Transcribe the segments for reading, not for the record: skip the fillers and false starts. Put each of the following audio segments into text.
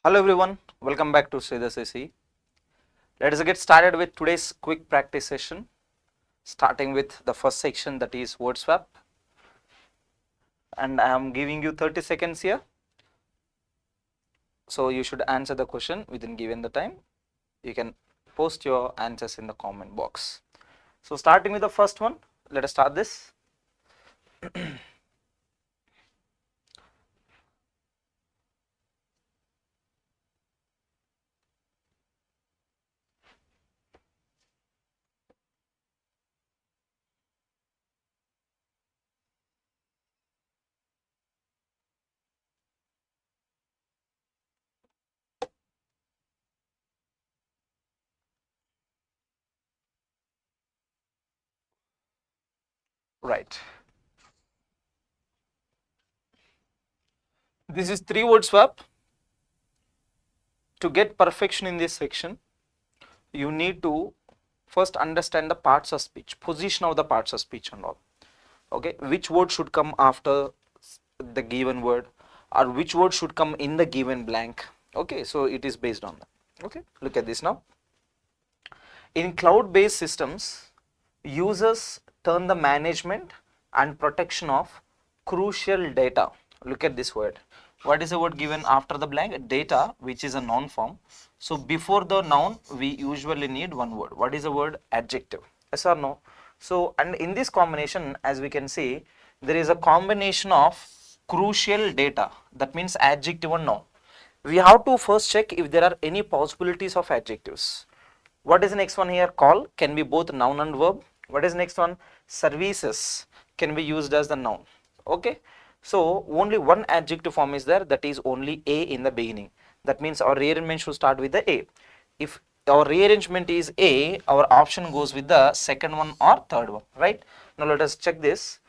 Hello everyone, welcome back to SREEDHAR'S CCE. Let us get started with today's quick practice session, starting with the first section, that is word swap. And I am giving you 30 seconds here. So you should answer the question within given the time. You can post your answers in the comment box. So starting with the first one, let us start this. Right. This is 3 word swap. To get perfection in this section, you need to first understand the parts of speech, position of the parts of speech and all. Okay, which word should come after the given word, or which word should come in the given blank. Okay, so it is based on that. Okay, look at this now. In cloud-based systems, users turn the management and protection of crucial data. Look at this word. What is the word given after the blank? Data, which is a noun form. So before the noun, we usually need one word. What is the word? Adjective. Yes or no? So, and in this combination, as we can see, there is a combination of crucial data. That means adjective and noun. We have to first check if there are any possibilities of adjectives. What is the next one here? Call can be both noun and verb. What is next one? Services can be used as the noun. Okay, so only one adjective form is there, that is only a in the beginning. That means our rearrangement should start with the a. If our rearrangement is a, our option goes with the second one or third one, right? Now let us check this.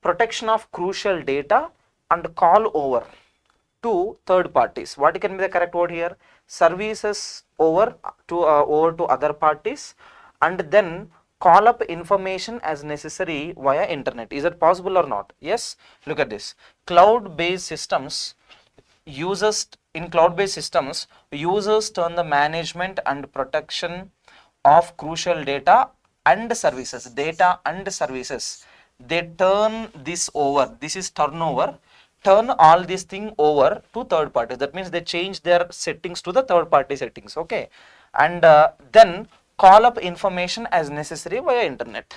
Protection of crucial data and call over to third parties. What can be the correct word here? Services over to other parties, and then call up information as necessary via internet. Is it possible or not? Yes. Look at this. Cloud-based systems, users turn the management and protection of crucial data and services. They turn this over. This is turnover. Turn all this thing over to third parties. That means they change their settings to the third party settings. Okay, and then call up information as necessary via internet.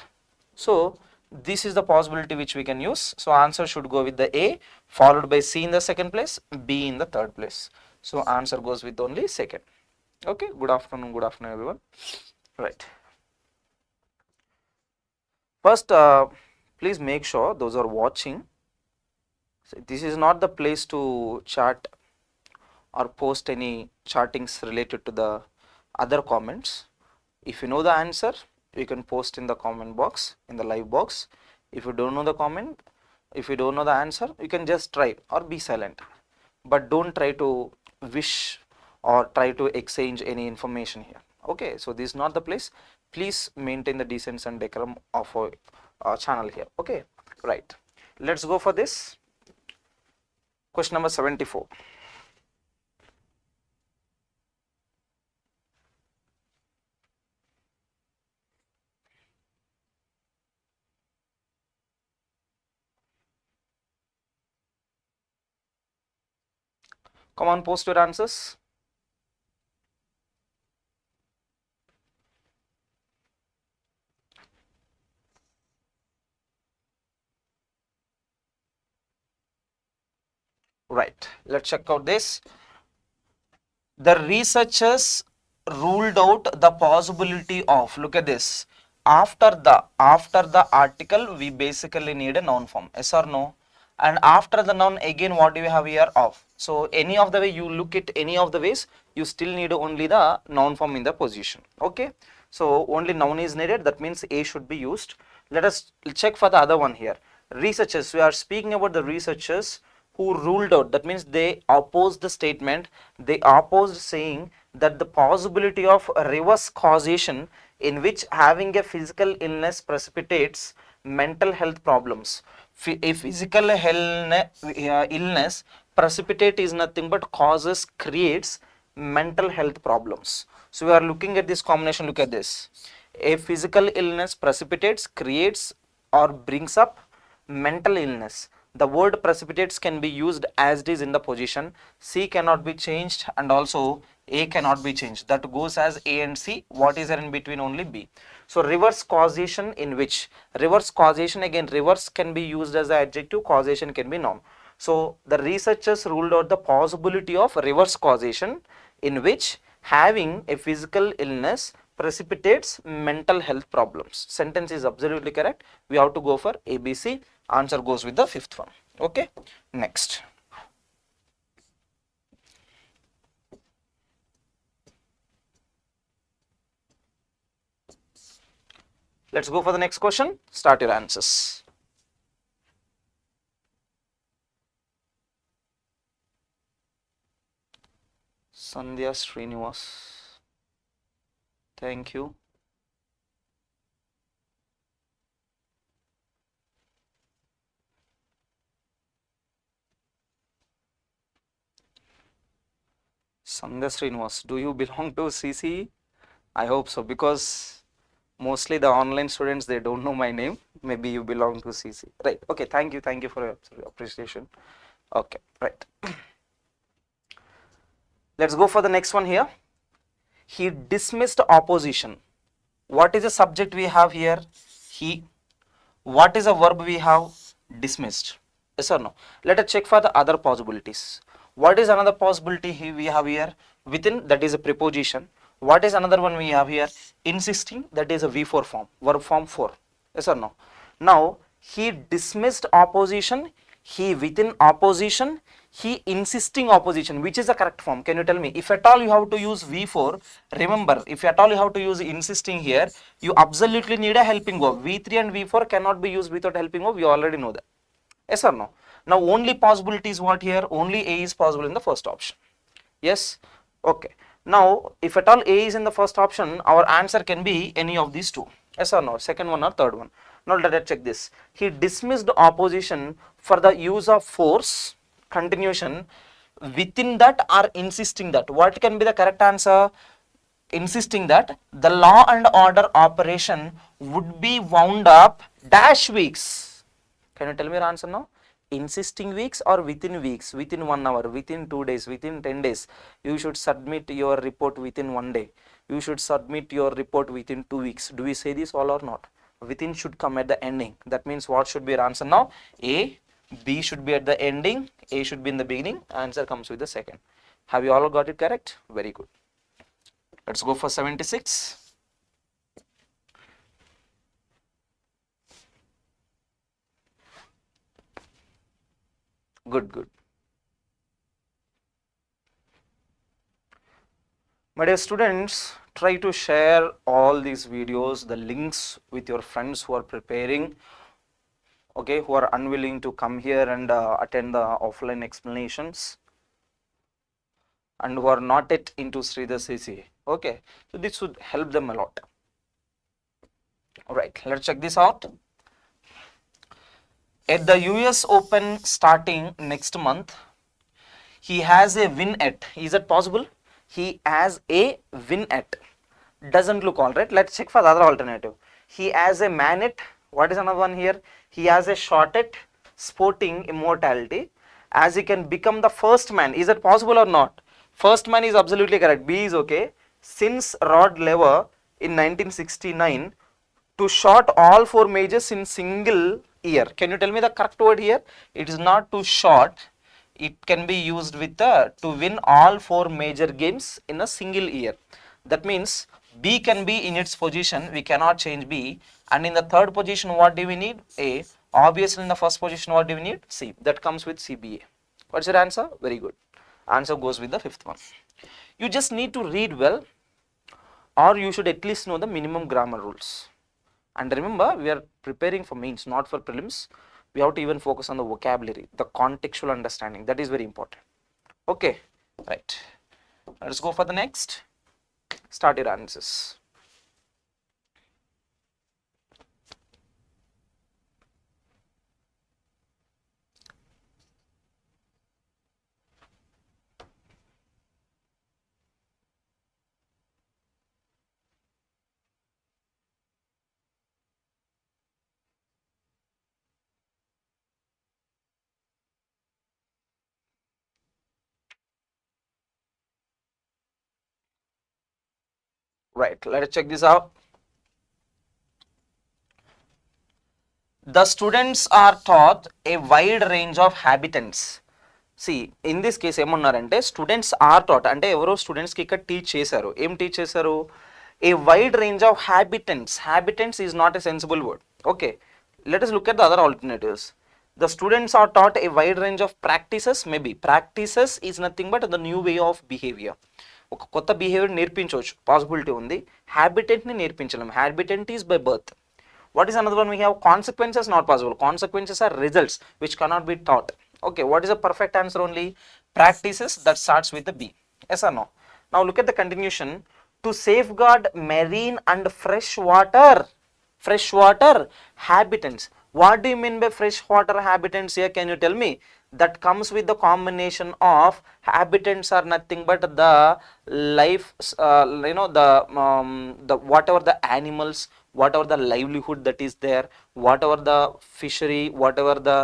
So this is the possibility which we can use. So answer should go with the A, followed by C in the second place, B in the third place. So answer goes with only second. Okay, good afternoon everyone. Right. First, please make sure those are watching. So this is not the place to chat or post any chartings related to the other comments. If you know the answer, you can post in the comment box, in the live box. If you don't know the comment, if you don't know the answer, you can just try or be silent. But don't try to wish or try to exchange any information here. Okay, so this is not the place. Please maintain the decency and decorum of our channel here. Okay, right. Let's go for this. Question number 74. Come on, post your answers. Right, let's check out this. The researchers ruled out the possibility of, look at this, after the article we basically need a noun form. Yes or no? And after the noun, again what do we have here? Of. So any of the way you look at any of the ways, you still need only the noun form in the position. Okay, so only noun is needed. That means A should be used. Let us check for the other one here. Researchers, we are speaking about the researchers who ruled out. That means they opposed the statement. They opposed saying that the possibility of reverse causation in which having a physical illness precipitates mental health problems. A physical illness Precipitate is nothing but causes, creates mental health problems. So we are looking at this combination. Look at this. A physical illness precipitates, creates or brings up mental illness. The word precipitates can be used as it is in the position. C cannot be changed and also A cannot be changed. That goes as A and C. What is there in between? Only B. So reverse causation, in which reverse causation, again reverse can be used as the adjective, causation can be noun. So the researchers ruled out the possibility of reverse causation, in which having a physical illness precipitates mental health problems. Sentence is absolutely correct. We have to go for ABC. Answer goes with the fifth one. Okay, next. Let's go for the next question. Start your answers. Sandhya Srinivas. Thank you. Sandhya Srinivas, do you belong to CCE? I hope so, because mostly the online students, they don't know my name. Maybe you belong to CC. Right. Okay. Thank you for your appreciation. Okay. Right. Let's go for the next one here. He dismissed opposition. What is the subject we have here? He. What is a verb we have? Dismissed. Yes or no? Let us check for the other possibilities. What is another possibility we have here? Within, that is a preposition. What is another one we have here? Insisting, that is a V4 form, verb form 4. Yes or no? Now, he dismissed opposition, he within opposition, he insisting opposition. Which is the correct form? Can you tell me? If at all you have to use V4, remember, if at all you have to use insisting here, you absolutely need a helping verb. V3 and V4 cannot be used without helping verb. You already know that. Yes or no? Now, only possibility is what here? Only A is possible in the first option. Yes? Okay. Now, if at all A is in the first option, our answer can be any of these two. Yes or no? Second one or third one. Now, let us check this. He dismissed opposition for the use of force, continuation, within that or insisting that. What can be the correct answer? Insisting that the law and order operation would be wound up dash weeks. Can you tell me your answer now? Insisting weeks or within weeks, within 1 hour, within 2 days, within 10 days. You should submit your report within 1 day. You should submit your report within 2 weeks. Do we say this all or not? Within should come at the ending. That means what should be your answer now? A, B should be at the ending, A should be in the beginning. Answer comes with the second. Have you all got it correct? Very good. Let's go for 76. Good. My dear students, try to share all these videos, the links with your friends who are preparing, okay, who are unwilling to come here and attend the offline explanations, and who are not yet into SREEDHAR'S CCE. Okay, so this would help them a lot. All right, let's check this out. At the US Open starting next month, he has a win at. Is it possible? He has a win at. Doesn't look all right. Let's check for the other alternative. He has a man at. What is another one here? He has a shot at sporting immortality, as he can become the first man. Is it possible or not? First man is absolutely correct. B is okay. Since Rod Laver in 1969 to shot all 4 majors in single year. Can you tell me the correct word here? It is not to shot. It can be used with to win all 4 major games in a single year. That means B can be in its position. We cannot change B. And in the third position, what do we need? A. Obviously, in the first position, what do we need? C. That comes with CBA. What's your answer? Very good. Answer goes with the fifth one. You just need to read well, or you should at least know the minimum grammar rules. And remember, we are preparing for mains, not for prelims. We have to even focus on the vocabulary, the contextual understanding. That is very important. Okay, right. Let's go for the next. Start your answers. Right, let us check this out. The students are taught a wide range of habitants. See in this case ఏమన్నారంటే students are taught అంటే ఎవరో స్టూడెంట్స్కి ఇక్కడ teach చేశారు. ఏం teach చేశారు? A wide range of habitants. Habitants is not a sensible word. Okay, let us look at the other alternatives. The students are taught a wide range of practices. Maybe practices is nothing but the new way of behavior. ఒక కొత్త behaviour నేర్పించవచ్చు, possibility ఉంది. హ్యాబిటెంట్ని నేర్పించలేం. Habitant is by birth. What is another one? We have consequences, not possible. Consequences are results which cannot be taught. Okay, what is the perfect answer? Only practices, that starts with the B. Yes or no? Now look at the continuation. To safeguard marine and freshwater habitants. What do you mean by freshwater habitants here? Can you tell me? That comes with the combination of habitants are nothing but the life, the whatever the animals, whatever the livelihood that is there, whatever the fishery, whatever the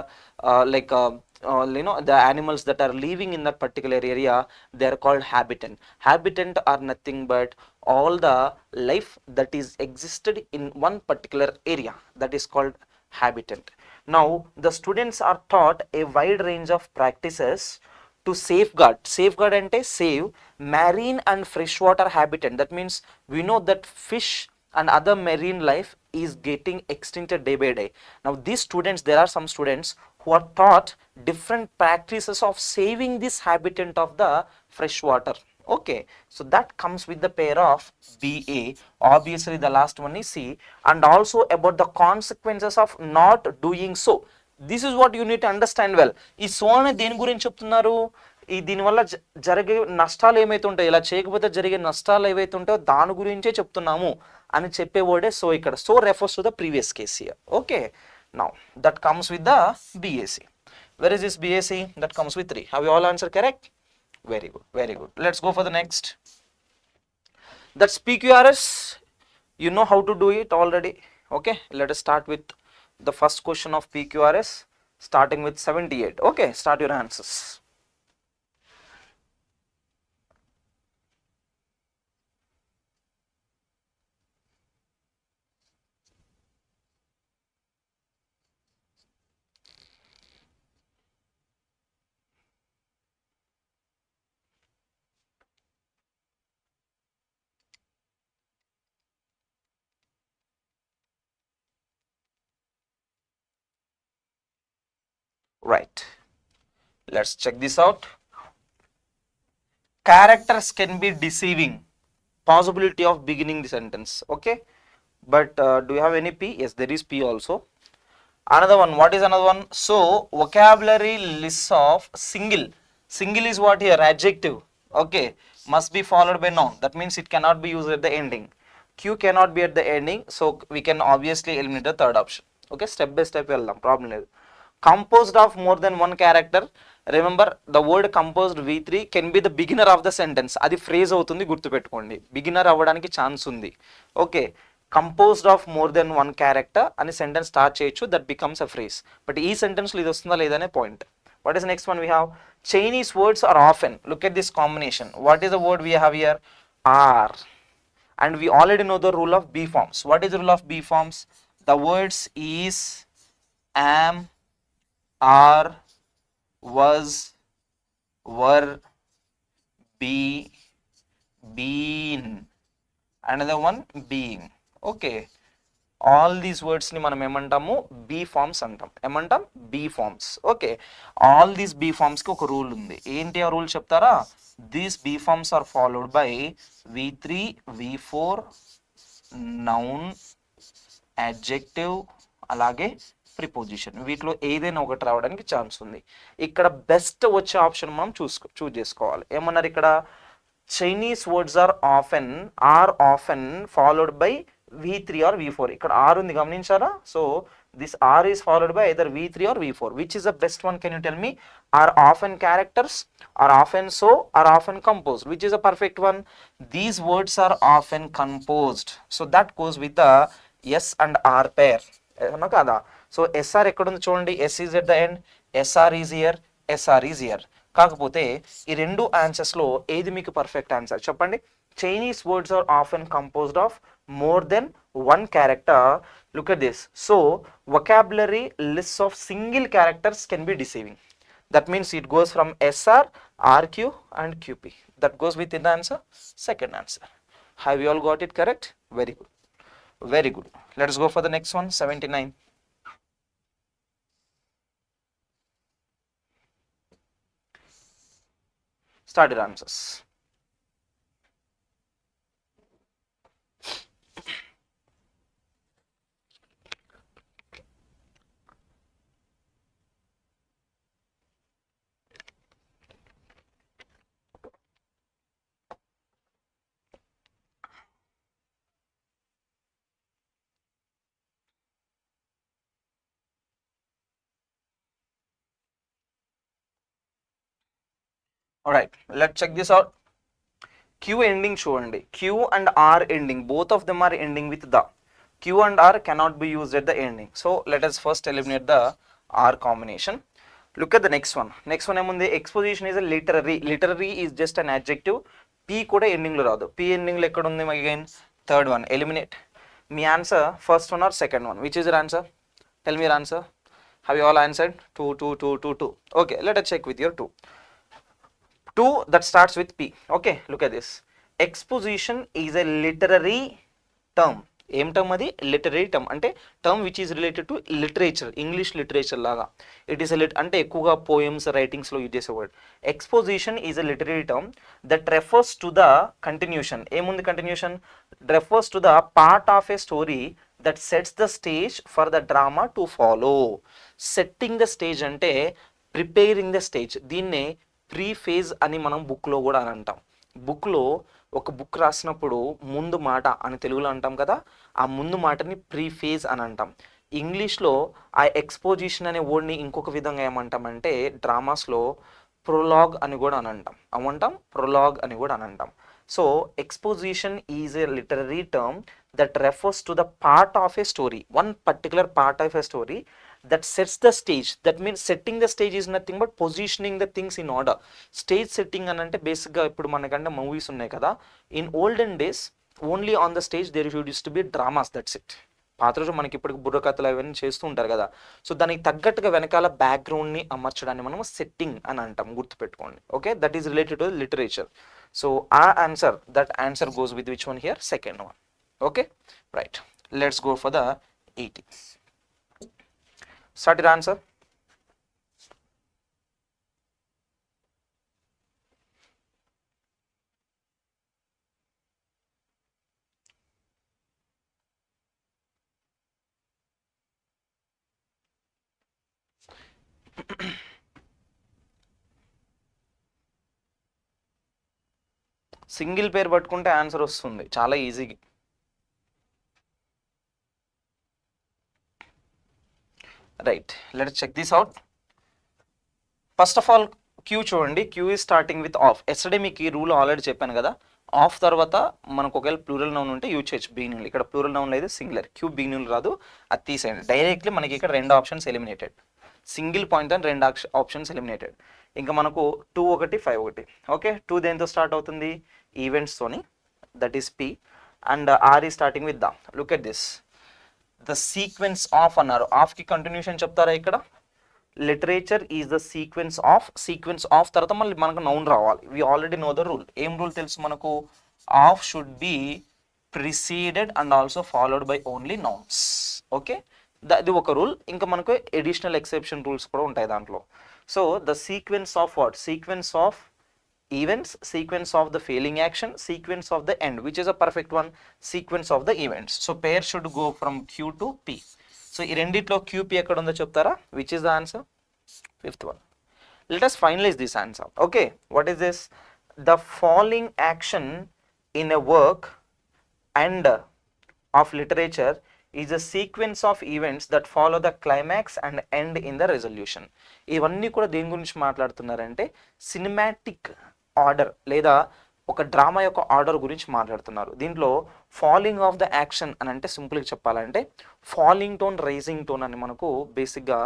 the animals that are living in that particular area, they are called habitant. Habitant are nothing but all the life that is existed in one particular area, that is called habitant. Now the students are taught a wide range of practices to safeguard ante save marine and freshwater habitat. That means we know that fish and other marine life is getting extincted day by day. Now these students, there are some students who are taught different practices of saving this habitat of the freshwater. Okay, so that comes with the pair of BA. Obviously the last one is C. And also about the consequences of not doing so. This is what you need to understand well. ఈ so అనే దేని గురించి చెప్తున్నారు? ఈ దీనివల్ల జరిగే నష్టాలు ఏమైతే ఉంటాయో, ఇలా చేయకపోతే జరిగే నష్టాలు ఏవైతే ఉంటాయో దాని గురించే చెప్తున్నాము అని చెప్పే వర్డే సో. ఇక్కడ so refers to the previous case here. Okay, now that comes with the BAC. Where is this BAC? That comes with 3. Have you all answered correct? Very good, very good. Let's go for the next. That's PQRS. You know how to do it already. Okay, let us start with the first question of PQRS, starting with 78. Okay, start your answers. Right, let's check this out. Characters can be deceiving. Possibility of beginning the sentence. Okay, but do you have any P? Yes, there is P also. Another one, what is another one? So vocabulary list of single. Single is what here? Adjective. Okay, must be followed by noun. That means it cannot be used at the ending. Q cannot be at the ending, so we can obviously eliminate the third option. Okay, step by step వెళ్దాం, problem లేదు. Composed of more than one character. Remember the word composed V3 can be the beginner of the sentence. అది phrase అవుతుంది, గుర్తుపెట్టుకోండి. Beginner అవ్వడానికి chance ఉంది. Okay, composed of more than one character అని sentence start చేయొచ్చు, that becomes a phrase. But ఈ సెంటెన్స్లో ఇది వస్తుందా లేదనే point. What is the next one we have? Chinese words are often. Look at this combination. What is the word we have here? Are. And we already know the rule of B forms. What is the rule of B forms? The words is, am, are, was, were, be, been. Another one, being. Okay, all these words ni manam emantamu B forms antam. Emantam B forms. Okay, all these B forms ki oka rule undi. Enti a rule cheptara? These B forms are followed by V3, V4, noun, adjective, alage preposition. వీటిలో ఏదైనా ఒకటి రావడానికి chance ఉంది. ఇక్కడ best వచ్చే option మనం చూస్ చేసుకోవాలి. ఏమన్నారు ఇక్కడ? Chinese words are often followed by V3 or V4. ఇక్కడ R ఉంది, గమనించారా? So this R is followed by either V3 or V4. Which is the best one? Can you tell me? Are often characters, are often so, are often composed. Which is a perfect one? These words are often composed. So that goes with the S and R pair. కదా? So SR ఎక్కడుంది చూడండి. S is at the end, SR is here, SR is here. కాకపోతే ఈ రెండు ఆన్సర్స్లో ఏది మీకు perfect answer చెప్పండి. Chinese words are often composed of more than one character. Look at this. So vocabulary lists of single characters can be deceiving. That means it goes from SR, RQ and QP. That goes within the answer. Second answer. Have you all got it correct? Very good. Very good. Let us go for the next one. 79. Start your answers. Alright, let's check this out. Q ending చూడండి. Q and R ending, both of them are ending with the. Q and R cannot be used at the ending. So let us first eliminate the R combination. Look at the next one. Next one ఏముంది? Exposition is a literary. Literary is just an adjective. P కూడా ending లో రాదు. P ending లో ఎక్కడ ఉంది? Again third one. Eliminate. Me answer first one or second one? Which is your answer? Tell me your answer. Have you all answered? 2, 2, 2, 2, 2. Okay, let us check with your 2. 2 that starts with P. Okay, look at this. Exposition is a literary term. ఏం term అది? Literary term. అంటే term which is related to literature, English literature లాగా. It is అంటే ఎక్కువగా poems రైటింగ్స్లో use చేసే word. Exposition is a literary term that refers to the continuation. ఏముంది continuation? Refers to the part of a story that sets the stage for the drama to follow. Setting the stage అంటే preparing the stage. దీన్నే preface అని మనం బుక్లో కూడా అని అంటాం. బుక్లో ఒక బుక్ రాసినప్పుడు ముందు మాట అని తెలుగులో అంటాం కదా, ఆ ముందు మాటని ప్రీఫేజ్ అని అంటాం. ఇంగ్లీష్లో ఆ ఎక్స్పోజిషన్ అనే వర్డ్ని ఇంకొక విధంగా ఏమంటామంటే డ్రామాస్లో ప్రొలాగ్ అని కూడా అని అంటాం. అవంటాం ప్రొలాగ్ అని కూడా అని అంటాం. So exposition is a literary term that refers to the part of a story, one particular part of a story that sets the stage. That means setting the stage is nothing but positioning the things in order. Stage setting అని అంటే బేసిక్గా ఇప్పుడు మనకంటే movies ఉన్నాయి కదా, in olden days only on the stage there used to be dramas, that's it. పాత రోజు మనకి ఇప్పుడు బుర్రకథలు అవన్నీ చేస్తూ ఉంటారు కదా, సో దానికి తగ్గట్టుగా వెనకాల బ్యాక్గ్రౌండ్ని అమర్చడాన్ని మనం సెట్టింగ్ అని అంటాం, గుర్తుపెట్టుకోండి. Okay, that is related to literature. So ఆ answer, that answer goes with which one here? Second one. Okay, right, let's go for the 80. Start your answer. Single పేరు పట్టుకుంటే ఆన్సర్ వస్తుంది చాలా ఈజీగా. Right, let's check this out. First of all Q చూడండి. Q is starting with of. Yesterday మీకు ఈ rule already చెప్పాను కదా, ఆఫ్ తర్వాత మనకు ఒకవేళ ప్లూరల్ నౌన్ ఉంటే యూజ్ చేయొచ్చు బిగినింగ్. ఇక్కడ ప్లూరల్ నౌన్ లేదు, సింగులర్. క్యూ బిగినింగ్ రాదు, అది తీసేయండి. డైరెక్ట్లీ మనకి ఇక్కడ రెండు ఆప్షన్స్ ఎలిమినేటెడ్. సింగిల్ పాయింట్ అని రెండు ఆప్షన్స్ ఎలిమినేటెడ్. ఇంకా మనకు 2 1 5 1. ఓకే, 2 దేంతో స్టార్ట్ అవుతుంది? ఈవెంట్స్తోని, that is P. And R ఈ starting with the. Look at this, the sequence of అన్నారు. ఆఫ్కి కంటిన్యూషన్ చెప్తారా ఇక్కడ? Literature is the sequence of. Sequence of తర్వాత మళ్ళీ మనకు నౌన్ రావాలి. We already know the rule. ఏం రూల్ తెలుసు మనకు? Of should be preceded and also followed by only nouns. Okay, అది ఒక రూల్. ఇంకా మనకు ఎడిషనల్ ఎక్సెప్షన్ రూల్స్ కూడా ఉంటాయి దాంట్లో. So the sequence of what? Sequence of events, sequence of the failing action, sequence of the end, which is a perfect one, sequence of the events. So pair should go from Q to P. So ఈ రెండిట్లో QP ఎక్కడ ఉందో చెప్తారా? Which is the answer? Fifth one. Let us finalize this answer. Okay, what is this? The following action in a work and of literature is a sequence of events that follow the climax and end in the resolution. ఇవన్నీ కూడా దేని గురించి మాట్లాడుతున్నారంటే cinematic order లేదా ఒక drama యొక్క order గురించి మాట్లాడుతున్నారు. దీంట్లో ఫాలింగ్ ఆఫ్ ద యాక్షన్ అని అంటే సింపుల్గా చెప్పాలంటే ఫాలింగ్ టోన్, రైజింగ్ టోన్ అని మనకు బేసిక్గా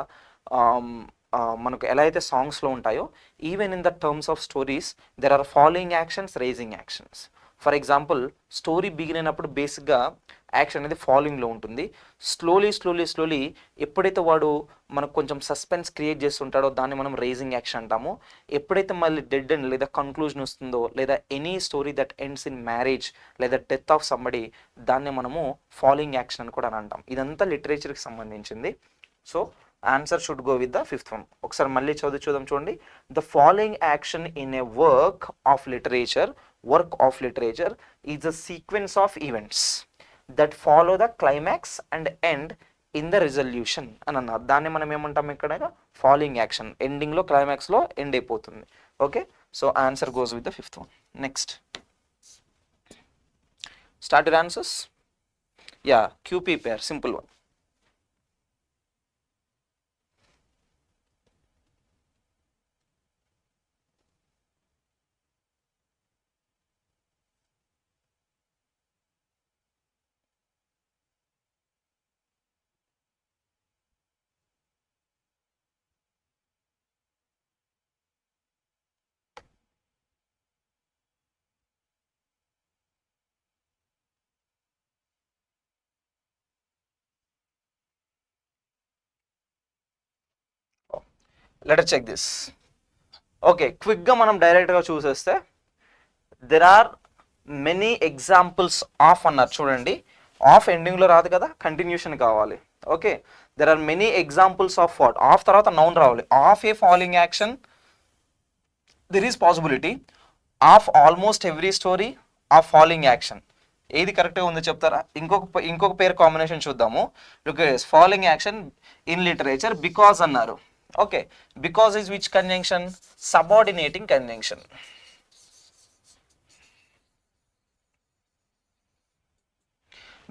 మనకు ఎలా అయితే సాంగ్స్లో ఉంటాయో, even in the terms of stories there are falling actions, rising actions. For example story begin అయినప్పుడు బేసిక్గా యాక్షన్ అనేది ఫాలోయింగ్లో ఉంటుంది. స్లోలీ ఎప్పుడైతే వాడు మనకు కొంచెం సస్పెన్స్ క్రియేట్ చేస్తుంటాడో దాన్ని మనం రైజింగ్ యాక్షన్ అంటాము. ఎప్పుడైతే మళ్ళీ డెడ్ ఎండ్ లేదా కంక్లూజన్ వస్తుందో లేదా any story that ends in marriage లేదా డెత్ ఆఫ్ సంబడి దాన్ని మనము ఫాలోయింగ్ యాక్షన్ అని కూడా అని అంటాం. ఇదంతా లిటరేచర్కి సంబంధించింది. So answer should go with the fifth one. ఒకసారి మళ్ళీ చూద్దాం చూడండి. The following action in a work of literature is a sequence of events that follow the climax and end in the resolution అని అన్నారు. దాన్ని మనం ఏమంటాం ఇక్కడ ఫాలోయింగ్ యాక్షన్. ఎండింగ్లో క్లైమాక్స్లో ఎండ్ అయిపోతుంది. Okay, so answer goes with the fifth one. Next start your answers. Yeah, QP pair, simple one. Let us check this. Okay, క్విక్గా మనం డైరెక్ట్గా చూసేస్తే there are many examples of అన్నారు. చూడండి, ఆఫ్ ఎండింగ్లో రాదు కదా, కంటిన్యూషన్ కావాలి. Okay, there are many examples of what, of తర్వాత నౌన్ రావాలి. Of a following action there is possibility of almost every story of following action. ఏది కరెక్ట్గా ఉందో చెప్తారా? ఇంకొక పేరు కాంబినేషన్ చూద్దాము. Following action in literature because అన్నారు. Okay, because is which conjunction? Subordinating conjunction.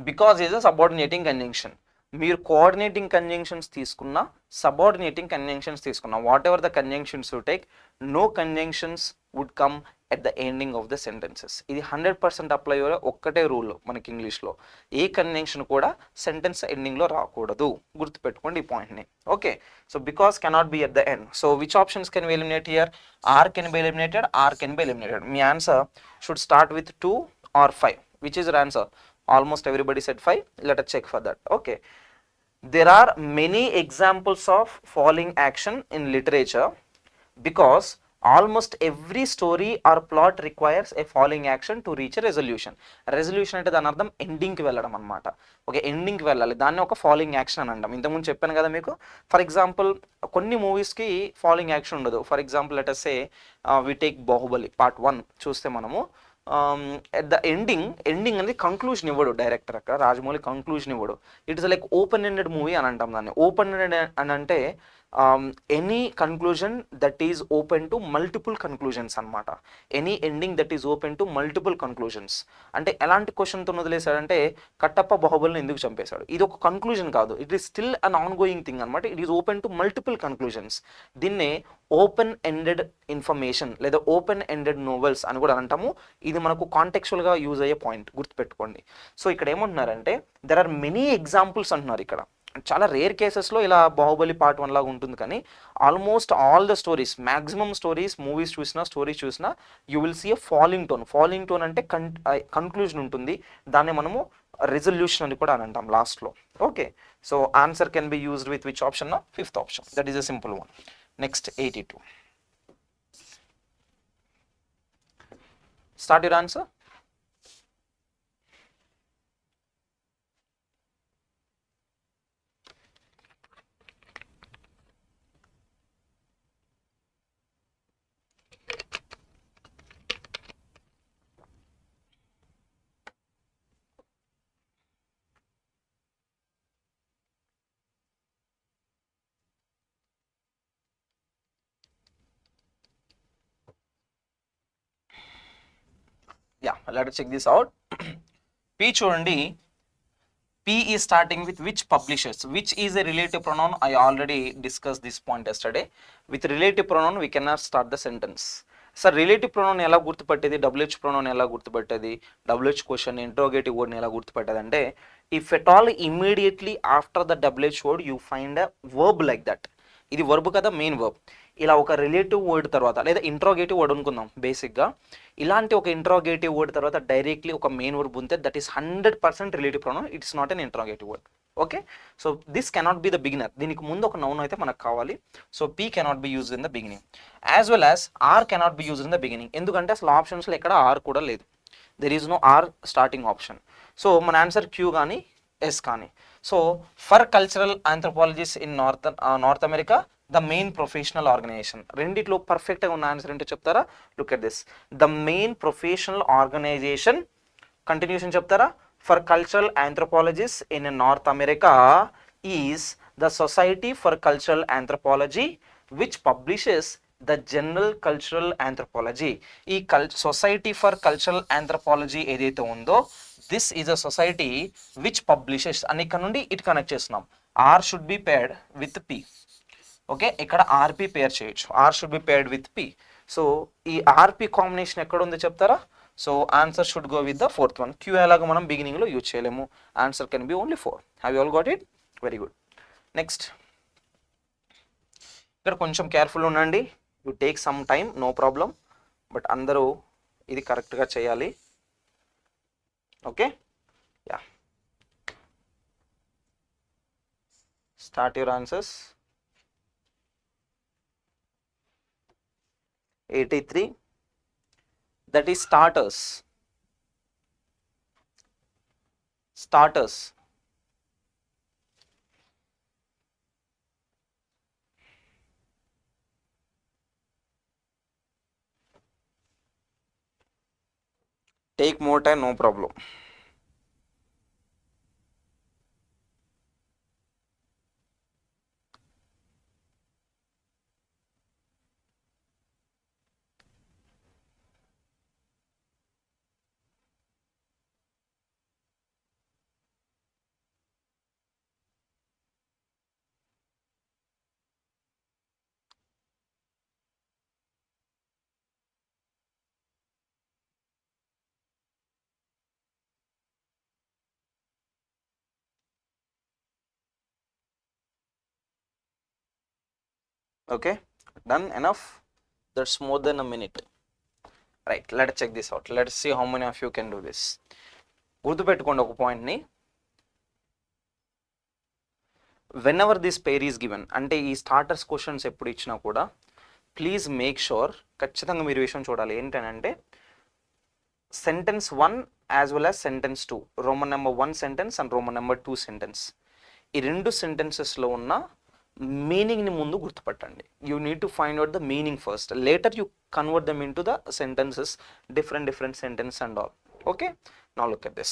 Because is a subordinating conjunction. మీరు coordinating conjunctions తీసుకున్నా, సబార్డినేటింగ్ కంజంక్షన్స్ తీసుకున్నా, whatever the conjunctions you take, no conjunctions would come at the ending of the sentences. ఇది 100% apply అయ్యే ఒక్కటే rule మనకి ఇంగ్లీష్లో. ఏ conjunction కూడా sentence ఎండింగ్లో రాకూడదు. గుర్తుపెట్టుకోండి ఈ పాయింట్ని. Okay, so because cannot be at the end. So which options can be eliminate here? Are can be eliminated, are can be eliminated. Me answer should start with 2 or 5. Which is your answer? Almost everybody said 5. Let us check for that. Okay, there are many examples of following action in literature because almost every story or plot requires a following action to reach a resolution. Resolution అంటే దాని అర్థం ఎండింగ్కి వెళ్ళడం అనమాట. Okay, ఎండింగ్కి వెళ్ళాలి, దాన్ని ఒక following action అని అంటాం. ఇంతకుముందు చెప్పాను కదా మీకు. ఫర్ ఎగ్జాంపుల్ కొన్ని మూవీస్కి ఫాలోయింగ్ యాక్షన్ ఉండదు. For example let us say we take Baahubali part 1 చూస్తే మనము at the ending అనేది కంక్లూజన్ ఇవ్వడు డైరెక్టర్. అక్కడ రాజమౌళి కంక్లూజన్ ఇవ్వడు. It is like open ended movie అని అంటాం దాన్ని. ఓపెన్ ఎండెడ్ అని అంటే any conclusion that is open to multiple conclusions అనమాట. Any ending that is open to multiple conclusions. అంటే ఎలాంటి క్వశ్చన్తో వదిలేశాడంటే కట్టప్ప బాహుబలిని ఎందుకు చంపేశాడు, ఇది ఒక కన్క్లూజన్ కాదు, it is still an ongoing thing అనమాట. It is open to multiple conclusions. దీన్నే ఓపెన్ ఎండెడ్ ఇన్ఫర్మేషన్ లేదా ఓపెన్ ఎండెడ్ నోవెల్స్ అని కూడా అంటాము. ఇది మనకు కాంటెక్చువల్గా యూజ్ అయ్యే పాయింట్, గుర్తుపెట్టుకోండి. సో ఇక్కడ ఏమంటున్నారంటే దెర్ ఆర్ మెనీ ఎగ్జాంపుల్స్ అంటున్నారు. ఇక్కడ చాలా రేర్ కేసెస్లో ఇలా బాహుబలి పార్ట్ 1 లాగా ఉంటుంది, కానీ almost all the stories, maximum stories, movies చూసినా, స్టోరీస్ చూసినా you will see a following tone. Following tone అంటే కన్క్లూజన్ ఉంటుంది. దాన్ని మనము రిజల్యూషన్ అని కూడా అని అంటాం లాస్ట్లో. Okay, so answer can be used with which option? Fifth option. That is a simple one. Next 82. Start your answer. Yeah, let us check this out. P చూడండి, P is starting with which publishers? Which is a relative pronoun? I already discussed this point yesterday. With relative pronoun we cannot start the sentence. Sir relative pronoun ఎలా గుర్తుపట్టేది, WH pronoun ఎలా గుర్తుపట్టేది, WH question interrogative వర్డ్ని ఎలా గుర్తుపట్టేది అంటే, if at all immediately after the WH word you find a verb like that, ఇది verb కదా, main verb. ఇలా ఒక relative word తర్వాత లేదా ఇంట్రోగేటివ్ వర్డ్ అనుకుందాం బేసిక్గా. ఇలాంటి ఒక ఇంట్రోగేటివ్ వర్డ్ తర్వాత డైరెక్ట్లీ ఒక మెయిన్ వర్బ్ ఉంటే that is 100% relative pronoun, it's not an interrogative word. Okay, so this cannot be the beginner. దీనికి ముందు ఒక నౌన్ అయితే మనకు కావాలి. So P cannot be used in the beginning, as well as R cannot be used in the beginning. ఎందుకంటే అసలు ఆప్షన్స్లో ఎక్కడ ఆర్ కూడా లేదు, there is no R starting option. So మన ఆన్సర్ క్యూ కానీ ఎస్ కానీ. So for cultural anthropologist in North America the main professional organization. రెండిట్లో పర్ఫెక్ట్గా ఉన్న ఆన్సర్ ఏంటో చెప్తారా? Look at this, the main professional organization. Continuation చెప్తారా? For cultural anthropologist in North America is the society for cultural anthropology which publishes the journal cultural anthropology. ఈ society for cultural anthropology ఏదైతే ఉందో this is a society which publishes అని ఇక్కడ నుండి it connect చేస్తున్నాం. Or should be paired with P. Okay, ఇక్కడ R P pair చేయొచ్చు, R should be paired with P. So ఈ ఆర్పి కాంబినేషన్ ఎక్కడ ఉంది చెప్తారా? So answer should go with the fourth one. Q ఎలాగో మనం బిగినింగ్లో యూజ్ చేయలేము, answer can be only 4. Have you all got it? Very good. Next, ఇక్కడ కొంచెం కేర్ఫుల్ ఉండండి, you take some time, no problem, but అందరూ ఇది కరెక్ట్గా చేయాలి. Okay, yeah, start your answers. 83, that is starters. Starters. Take more time, no problem. Okay, done, enough. That's more than a minute. Right, let's check this out. Let's see how many of you can do this. గుర్తుపెట్టుకోండి ఒక పాయింట్ని, when ever this pair is given, అంటే ఈ starters questions ఎప్పుడు ఇచ్చినా కూడా please make sure, ఖచ్చితంగా మీరు విషయం చూడాలి ఏంటంటే sentence 1 as well as sentence 2, Roman number 1 sentence and Roman number 2 sentence, ఈ రెండు సెంటెన్సెస్లో ఉన్న మీనింగ్ని ముందు గుర్తుపట్టండి. You need to find out the meaning first, later you convert them into the sentences, different sentence and all. Okay, now look at this.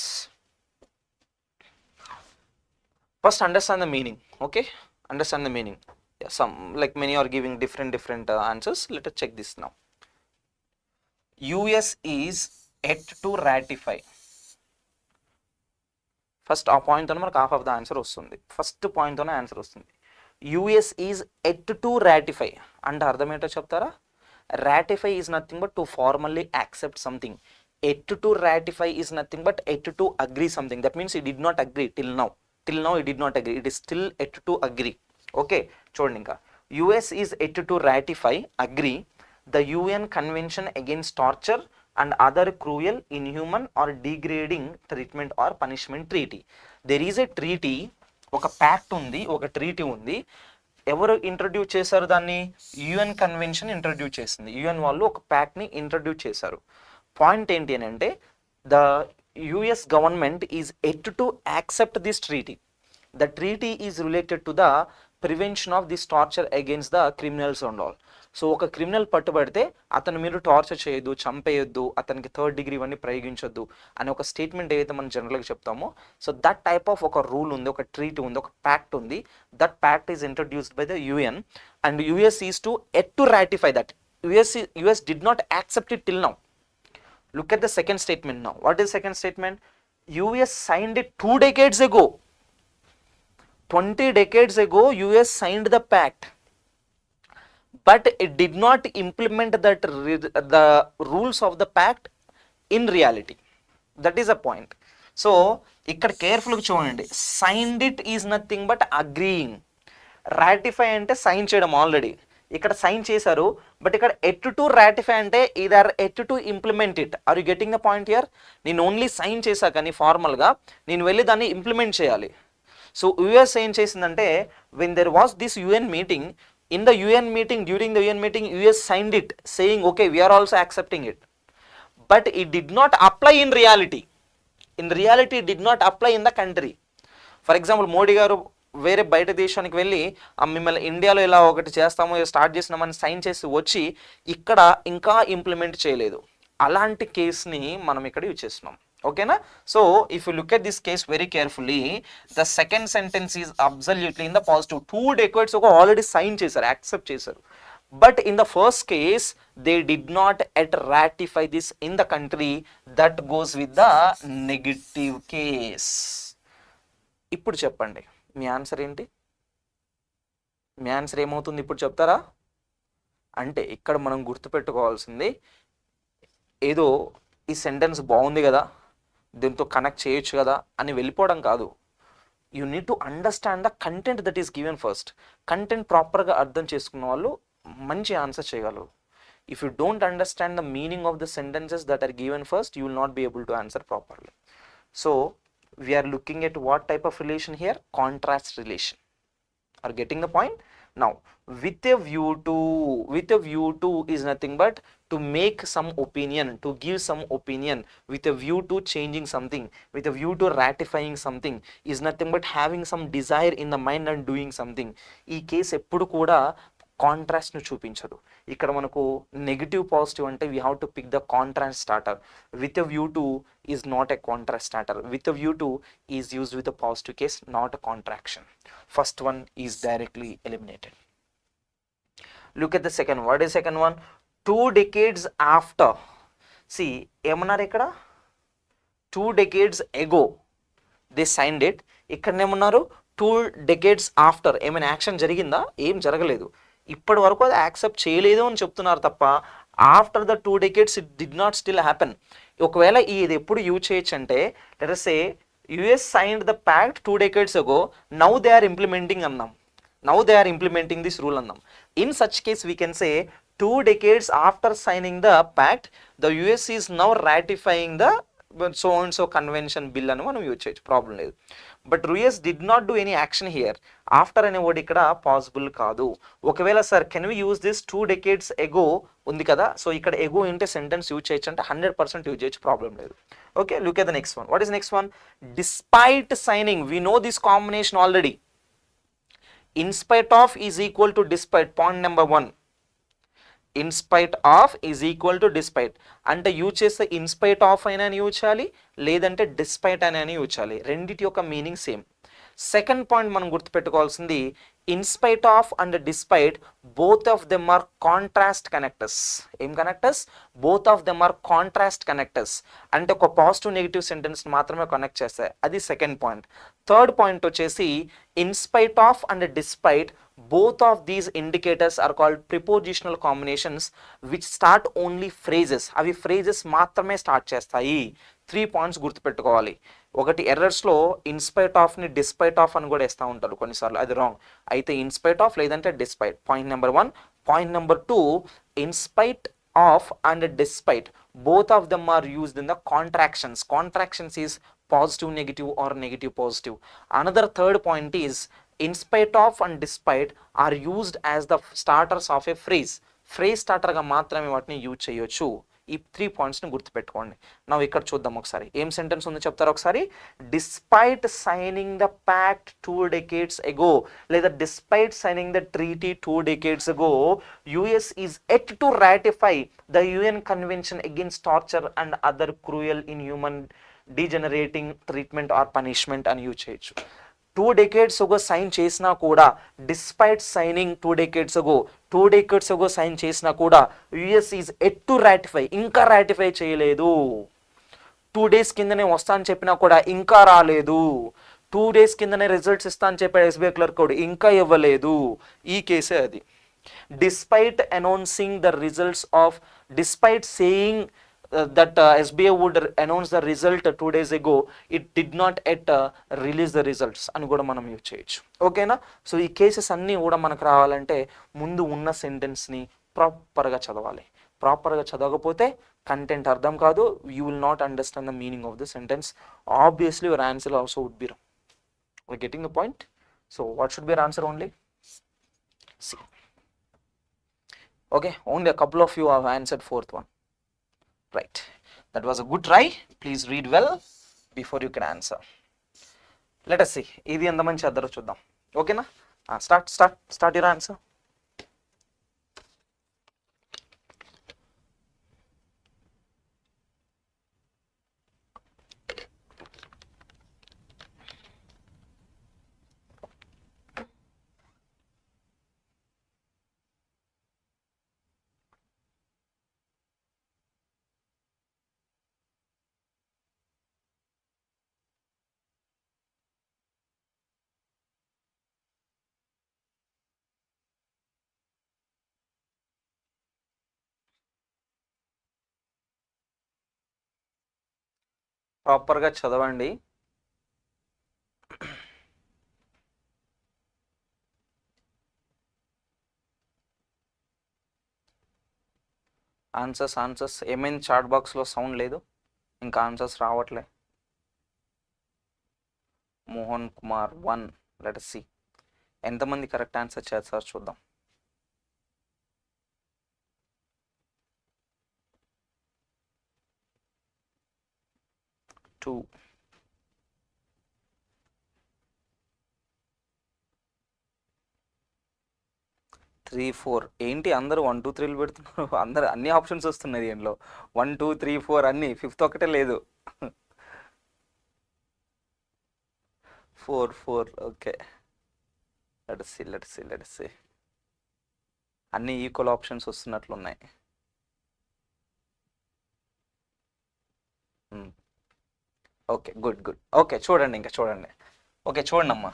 First understand the meaning. Okay, understand the meaning. Yeah, some like many are giving different answers. Let us check this now. US is yet to ratify. First ఆ పాయింట్తో మనకు half of the answer వస్తుంది. First పాయింట్తోనే answer వస్తుంది. US is at to ratify అంటే అర్థం ఏంటో చెప్తారా? Ratify is nothing but to formally accept something. At to ratify is nothing but at to agree something. That means it did not agree till now it did not agree, it is still at to agree. Okay, చూడండి ఇంకా, US is at to ratify agree the UN convention against torture and other cruel, inhuman or degrading treatment or punishment treaty. There is a treaty, ఒక pact ఉంది, ఒక treaty ఉంది. ఎవరు introduce చేశారు దాన్ని? UN convention introduce చేసింది. UN వాళ్ళు ఒక ప్యాక్ట్ని ఇంట్రడ్యూస్ చేశారు. పాయింట్ ఏంటి అని అంటే the US government is at to accept this treaty. The treaty is related to the prevention of this torture against the criminals and all. So ఒక criminal పట్టుబడితే అతను మీరు టార్చర్ చేయొద్దు, చంపేయొద్దు, అతనికి 3rd డిగ్రీ ఇవన్నీ ప్రయోగించొద్దు అనే ఒక స్టేట్మెంట్ ఏదైతే మనం జనరల్గా చెప్తామో, సో దట్ టైప్ ఆఫ్ ఒక రూల్ ఉంది, ఒక ట్రీటీ ఉంది, ఒక ప్యాక్ట్ ఉంది. That pact is introduced by the UN and US is to at to ratify that. US did not accept it till now. Look at the second statement now. What is second statement? US signed it 2 decades ago. 20 decades ago US signed the pact, but it did not implement the rules of the pact in reality. That is a point. So ఇక్కడ కేర్ఫుల్గా చూడండి, signed it is nothing but agreeing. Ratify అంటే sign చేయడం already, ఇక్కడ sign చేశారు, but ఇక్కడ at to ratify అంటే either at to implement it. Are you getting the point here? నేను ఓన్లీ సైన్ చేశా కానీ ఫార్మల్గా నేను వెళ్ళి దాన్ని ఇంప్లిమెంట్ చేయాలి. సో యుఎస్ ఏం చేసిందంటే when there was this UN meeting, in the UN meeting, during the UN meeting, US signed it saying okay we are also accepting it, but it did not apply in reality. In reality it did not apply in the country. For example, Modi గారు వేరే బయట దేశానికి వెళ్ళి మిమ్మల్ని ఇండియాలో ఇలా ఒకటి చేస్తాము స్టార్ట్ చేసినామని సైన్ చేసి వచ్చి ఇక్కడ ఇంకా ఇంప్లిమెంట్ చేయలేదు. అలాంటి కేస్ని మనం ఇక్కడ యూజ్ చేస్తున్నాం. ఓకేనా? So if you look at this case very carefully, the second sentence is absolutely in the positive. 2 decades ఒక ఆల్రెడీ సైన్ చేశారు, యాక్సెప్ట్ చేశారు. But in the first case they did not at ratify this in the country, that goes with the negative case. ఇప్పుడు చెప్పండి మీ answer ఏంటి? మీ answer ఏమవుతుంది ఇప్పుడు చెప్తారా? అంటే ఇక్కడ మనం గుర్తుపెట్టుకోవాల్సింది ఏదో ఈ సెంటెన్స్ బాగుంది కదా దీంతో కనెక్ట్ చేయొచ్చు కదా అని వెళ్ళిపోవడం కాదు. You need to understand the content that is given first. Content ప్రాపర్గా అర్థం చేసుకున్న వాళ్ళు మంచి ఆన్సర్ చేయగలరు. If you don't understand the meaning of the sentences that are given first, you will not be able to answer properly. So we are looking at what type of relation here? Contrast relation. Are getting the point? Now with a view to is nothing but to make some opinion, to give some opinion, with a view to changing something, with a view to ratifying something, is nothing but having some desire in the mind and doing something. ఈ case ఎప్పుడు కూడా కాంట్రాస్ట్ను చూపించదు. ఇక్కడ మనకు negative positive అంటే we have to pick the contrast starter. With a view to is not a contrast starter. With a view to is used with a positive case, not a contraction. First one is directly eliminated. Look at the second. What is second one? 2 decades after. C ఏమన్నారు ఇక్కడ? 2 decades ago they signed it. ఇక్కడనేమన్నారు? 2 decades after. ఏమైనా action జరిగిందా? ఏం జరగలేదు. ఇప్పటి వరకు అది యాక్సెప్ట్ చేయలేదు అని చెప్తున్నారు తప్ప after the 2 decades it did not still happen. ఒకవేళ ఇది ఎప్పుడు యూజ్ చేయొచ్చు అంటే let us say US signed the pact 2 decades ago, now they are implementing అన్నాం. Now they are implementing this rule అన్నాం. In such case we can say 2 decades after signing the pact, the US is now ratifying the so and so convention bill అని మనం use చేయొచ్చు, problem లేదు. But US did not do any action here. After అనే word ఇక్కడ possible కాదు. ఒకవేళ sir can we use this 2 decades ago ఉంది కదా, సో ఇక్కడ ఎగో అంటే సెంటెన్స్ యూజ్ చేయొచ్చు అంటే 100% యూజ్ చేయొచ్చు, ప్రాబ్లం లేదు. Okay, look at the next one. What is next one? Despite signing. We know this combination already. In spite of is equal to despite. Point number 1. In spite of is equal to despite అంటే use చేస్తే in spite of అయినా use చేయాలి, లేదంటే despite అయినా use చేయాలి. రెండిటి యొక్క meaning same. Second point మనం గుర్తుపెట్టుకోవాల్సింది in spite of and despite both of them are contrast connectors. ఏం connectors? Both of them are contrast connectors అంటే ఒక పాజిటివ్ నెగిటివ్ సెంటెన్స్ మాత్రమే కనెక్ట్ చేస్తాయి. అది సెకండ్ పాయింట్. థర్డ్ పాయింట్ వచ్చేసి in spite of and despite both of these indicators are called prepositional combinations which start only phrases. అవి phrases మాత్రమే start చేస్తాయి. 3 points గుర్తుపెట్టుకోవాలి. ఒకటి ఎర్రర్స్లో ఇన్స్పైట్ ఆఫ్ని డిస్పైట్ ఆఫ్ అని కూడా వేస్తూ ఉంటారు కొన్నిసార్లు, అది రాంగ్. అయితే ఇన్స్పైట్ ఆఫ్ లేదంటే despite. Point number 1. Point number 2, in spite of and despite both of them are used in the contractions. Contractions is positive negative or negative positive. Another third point is in spite of and despite are used as the starters of a phrase. Phrase starter గా మాత్రమే వాటిని use చేయొచ్చు. ఈ 3 పాయింట్స్ని గుర్తుపెట్టుకోండి. నా ఇక్కడ చూద్దాం ఒకసారి. ఏం సెంటెన్స్ ఉందో చెప్తారు ఒకసారి. Despite signing the pact 2 decades ago లేదా despite signing the treaty 2 decades ago, US is yet to ratify the UN Convention against torture and other cruel, inhuman, degenerating treatment or punishment అని use చేయొచ్చు. 2 decades ago sign చేసినా కూడా, despite signing 2 decades ago sign చేసినా కూడా US is at to ratify, ఇంకా ratify చేయలేదు. 2 days కిందనే వస్తా అని చెప్పినా కూడా ఇంకా రాలేదు. 2 days కిందనే రిజల్ట్స్ ఇస్తా అని చెప్పాడు ఎస్బీఐ క్లర్క్ కూడా, ఇంకా ఇవ్వలేదు. ఈ కేసే అది. Despite announcing the results of, despite saying that SBI would announce the result 2 days ago, it did not yet release the results అని కూడా మనం యూజ్ చేయొచ్చు. ఓకేనా? సో ఈ కేసెస్ అన్నీ కూడా మనకు రావాలంటే ముందు ఉన్న సెంటెన్స్ని ప్రాపర్గా చదవాలి. ప్రాపర్గా చదవకపోతే కంటెంట్ అర్థం కాదు, you will not understand the meaning of the sentence. Obviously your answer also would be wrong. We're getting the point? So what should be your answer only? C. Okay, only a couple of you have answered fourth one. Right, that was a good try. Please read well before you can answer. Let us see, ఇది ఎంత మంచి అద్దరో చూద్దాం. ఓకేనా? Start your answer. ప్రాపర్గా చదవండి. Answers ఏమైంది? Chat బాక్స్లో sound లేదు, ఇంకా ఆన్సర్స్ రావట్లే. Mohan Kumar 1. Let us see ఎంతమంది కరెక్ట్ ఆన్సర్ చేస్తారు చూద్దాం. 2. 3, 4. ఏంటి అందరూ 1, 2, 3లు పెడుతున్నారు? అందరు అన్ని ఆప్షన్స్ వస్తున్నాయి దీనిలో. 1, 2, 3, 4 అన్ని, 5th ఒకటే లేదు. 4. Okay, let us see. అన్ని ఈక్వల్ ఆప్షన్స్ వస్తున్నట్లున్నాయి. Okay, good. ఓకే, చూడండి, ఇంకా చూడండి. ఓకే, చూడండి అమ్మా.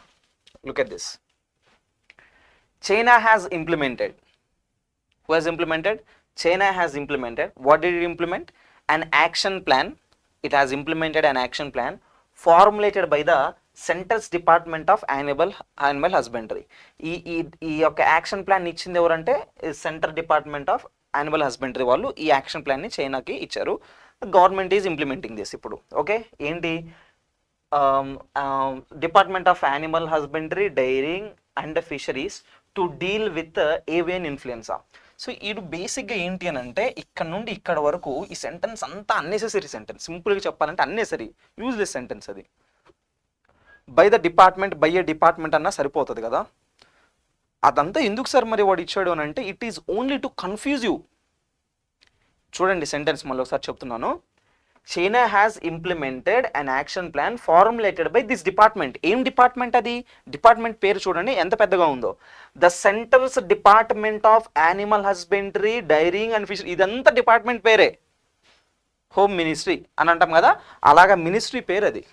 Look at this. China has implemented. Who has implemented? China has implemented. What did it implement? An action plan. It has implemented an action plan formulated by the Center's Department of Animal Husbandry. ఈ యొక్క action plan ఇచ్చింది ఎవరంటే centre department of animal husbandry వాళ్ళు ఈ action ప్లాన్ని చైనాకి ఇచ్చారు. Government is implementing this ఇప్పుడు. ఓకే, ఏంటి? Department of animal husbandry, daring and fisheries to deal with avian influenza. So ఇది బేసిక్గా ఏంటి అని అంటే ఇక్కడ నుండి ఇక్కడ వరకు ఈ సెంటెన్స్ అంతా అన్నెసెసరీ సెంటెన్స్. సింపుల్గా చెప్పాలంటే అన్నెసరీ, యూజ్లెస్ సెంటెన్స్ అది. బై ఏ డిపార్ట్మెంట్ అన్నా సరిపోతుంది కదా. అదంతా ఎందుకు సార్ మరి వాడు ఇచ్చాడు అని అంటే it is only to confuse you. చూడండి సెంటెన్స్ మళ్ళీ ఒకసారి చెప్తున్నాను. China has implemented an action plan formulated by this department. ఏం డిపార్ట్మెంట్ అది? డిపార్ట్మెంట్ పేరు చూడండి ఎంత పెద్దగా ఉందో. The centres department of animal husbandry, daring and fishery. ఇదంతా డిపార్ట్మెంట్ పేరే. హోమ్ మినిస్ట్రీ అని అంటాం కదా, అలాగా మినిస్ట్రీ పేరు అది.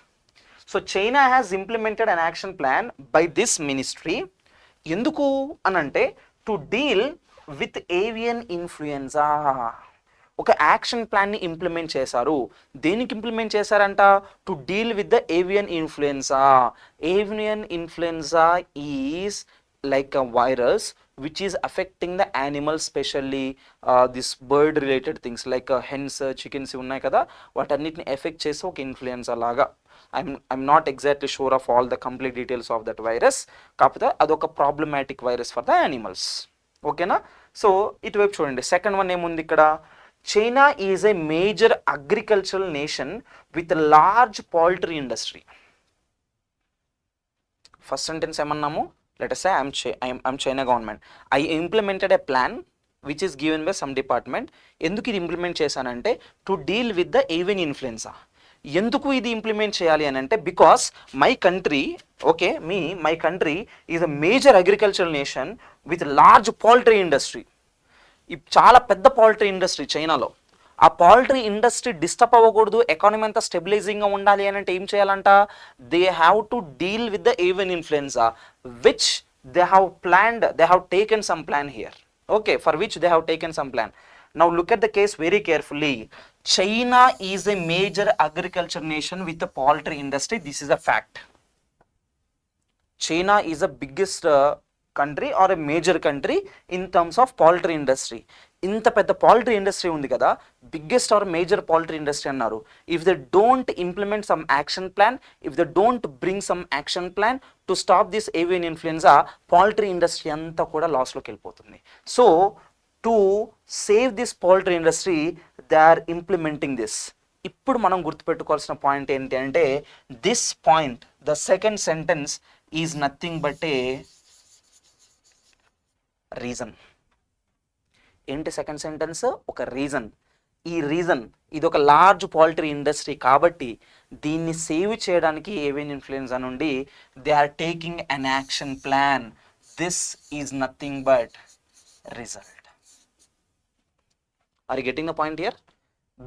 So China has implemented an action plan by this ministry. ఎందుకు అనంటే to deal with avian influenza. ఒక యాక్షన్ ప్లాన్ని ఇంప్లిమెంట్ చేశారు. దేనికి ఇంప్లిమెంట్ చేశారంట? To deal with the avian influenza. Avian influenza is like a virus which is affecting the animals, especially this bird related things like hens, chickens ఉన్నాయి కదా, వాటన్నిటిని effect చేసి ఒక ఇన్ఫ్లుయెన్జా లాగా. I'm not exactly sure of all the complete details of that virus. కాకపోతే అదొక problematic virus for the animals. ఓకేనా? So ఇటువైపు చూడండి. సెకండ్ వన్ ఏముంది ఇక్కడ? China is a major agricultural nation with large poultry industry. First sentence ఏమన్నాము? Let us say I'm China government. I implemented a plan which is given by some department. ఎందుకు ఇది implement చేశానంటే to deal with the avian influenza. ఎందుకు ఇది implement చేయాలి అని అంటే because my country is a major agricultural nation with large poultry industry. చాలా పెద్ద పౌల్ట్రీ ఇండస్ట్రీ చైనాలో. ఆ పౌల్ట్రీ ఇండస్ట్రీ డిస్టర్బ్ అవ్వకూడదు, ఎకానమీ అంతా స్టెబిలైజింగ్గా ఉండాలి అని అంటే ఏం చేయాలంట? They have to deal with the avian influenza which they have taken some plan here. Okay, for which they have taken some plan. Now look at the case very carefully. China is a major agriculture nation with a poultry industry. This is a fact. China is the biggest country or a major country in terms of poultry industry. ఇంత పెద్ద poultry industry ఉంది కదా, biggest or major poultry industry అన్నారు. If they don't implement some action plan, if they don't bring some action plan to stop this avian influenza, poultry industry అంతా కూడా లాస్లోకి వెళ్ళిపోతుంది. So to save this poultry industry they are implementing this. ఇప్పుడు మనం గుర్తుపెట్టుకోవాల్సిన point ఏంటి అంటే, this point, the second sentence is nothing but a reason. ఏంటి సెకండ్ సెంటెన్స్? ఒక రీజన్. ఈ రీజన్ ఇది ఒక లార్జ్ పౌల్ట్రీ ఇండస్ట్రీ కాబట్టి దీన్ని సేవ్ చేయడానికి ఏవియన్ ఇన్ఫ్లుయెన్జా నుండి they are taking an action plan. This is nothing but result. Are you getting the point here?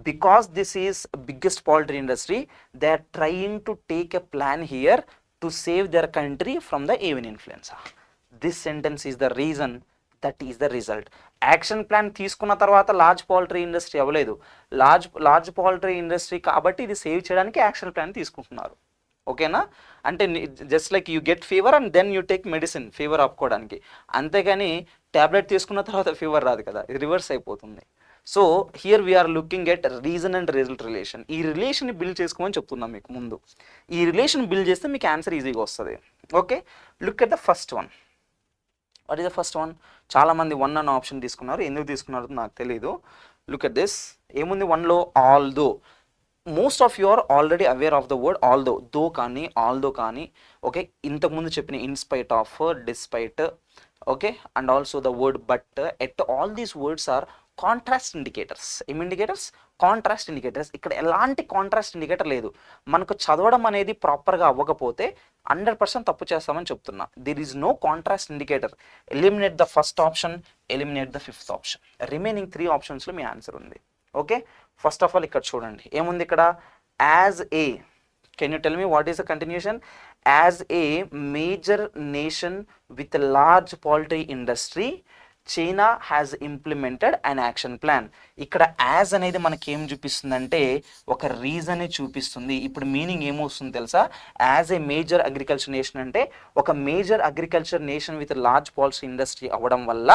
Because this is biggest poultry industry, they are trying to take a plan here to save their country from the avian influenza. This sentence is the reason, that is the result. Action plan తీసుకున్న తర్వాత large poultry industry అవ్వలేదు. Large poultry industry కాబట్టి ఇది save చేయడానికి action plan తీసుకుంటున్నారు. ఓకేనా? అంటే just like you get fever and then you take medicine fever ఆపుకోవడానికి, అంతేగాని ట్యాబ్లెట్ తీసుకున్న తర్వాత ఫీవర్ రాదు కదా, ఇది రివర్స్ అయిపోతుంది. So here we're looking at reason and result relation. ఈ రిలేషన్ని బిల్డ్ చేసుకోమని చెప్తున్నాం మీకు ముందు. ఈ రిలేషన్ బిల్డ్ చేస్తే మీకు ఆన్సర్ ఈజీగా వస్తుంది. Okay, look at the first one. What is the first one? చాలామంది 1 అన్న ఆప్షన్ తీసుకున్నారు. ఎందుకు తీసుకున్నారో నాకు తెలీదు. Look at this. ఏముంది 1లో? Although. Most of you are already aware of the word although. Though కానీ ఆల్ దో కానీ, ఓకే, ఇంతకుముందు చెప్పిన in spite of, despite, okay, and also the word but, yet, all these words are contrast indicators. ఏం indicators? Contrast indicators. ఇక్కడ ఎలాంటి contrast indicator లేదు. మనకు చదవడం అనేది ప్రాపర్గా అవ్వకపోతే 100% తప్పు చేస్తామని చెప్తున్నా. There is no contrast indicator. Eliminate the first option, eliminate the fifth option. Remaining 3 ఆప్షన్స్లో మీ ఆన్సర్ ఉంది. ఓకే, ఫస్ట్ ఆఫ్ ఆల్ ఇక్కడ చూడండి ఏముంది ఇక్కడ. As a, can you tell me what is the continuation? As a major nation with large poultry industry, China has implemented an action plan. ఇక్కడ as అనేది మనకి ఏం చూపిస్తుందంటే ఒక రీజనే చూపిస్తుంది. ఇప్పుడు మీనింగ్ ఏమొస్తుంది తెలుసా? As a major agriculture nation అంటే ఒక major agriculture nation with large poultry industry అవ్వడం వల్ల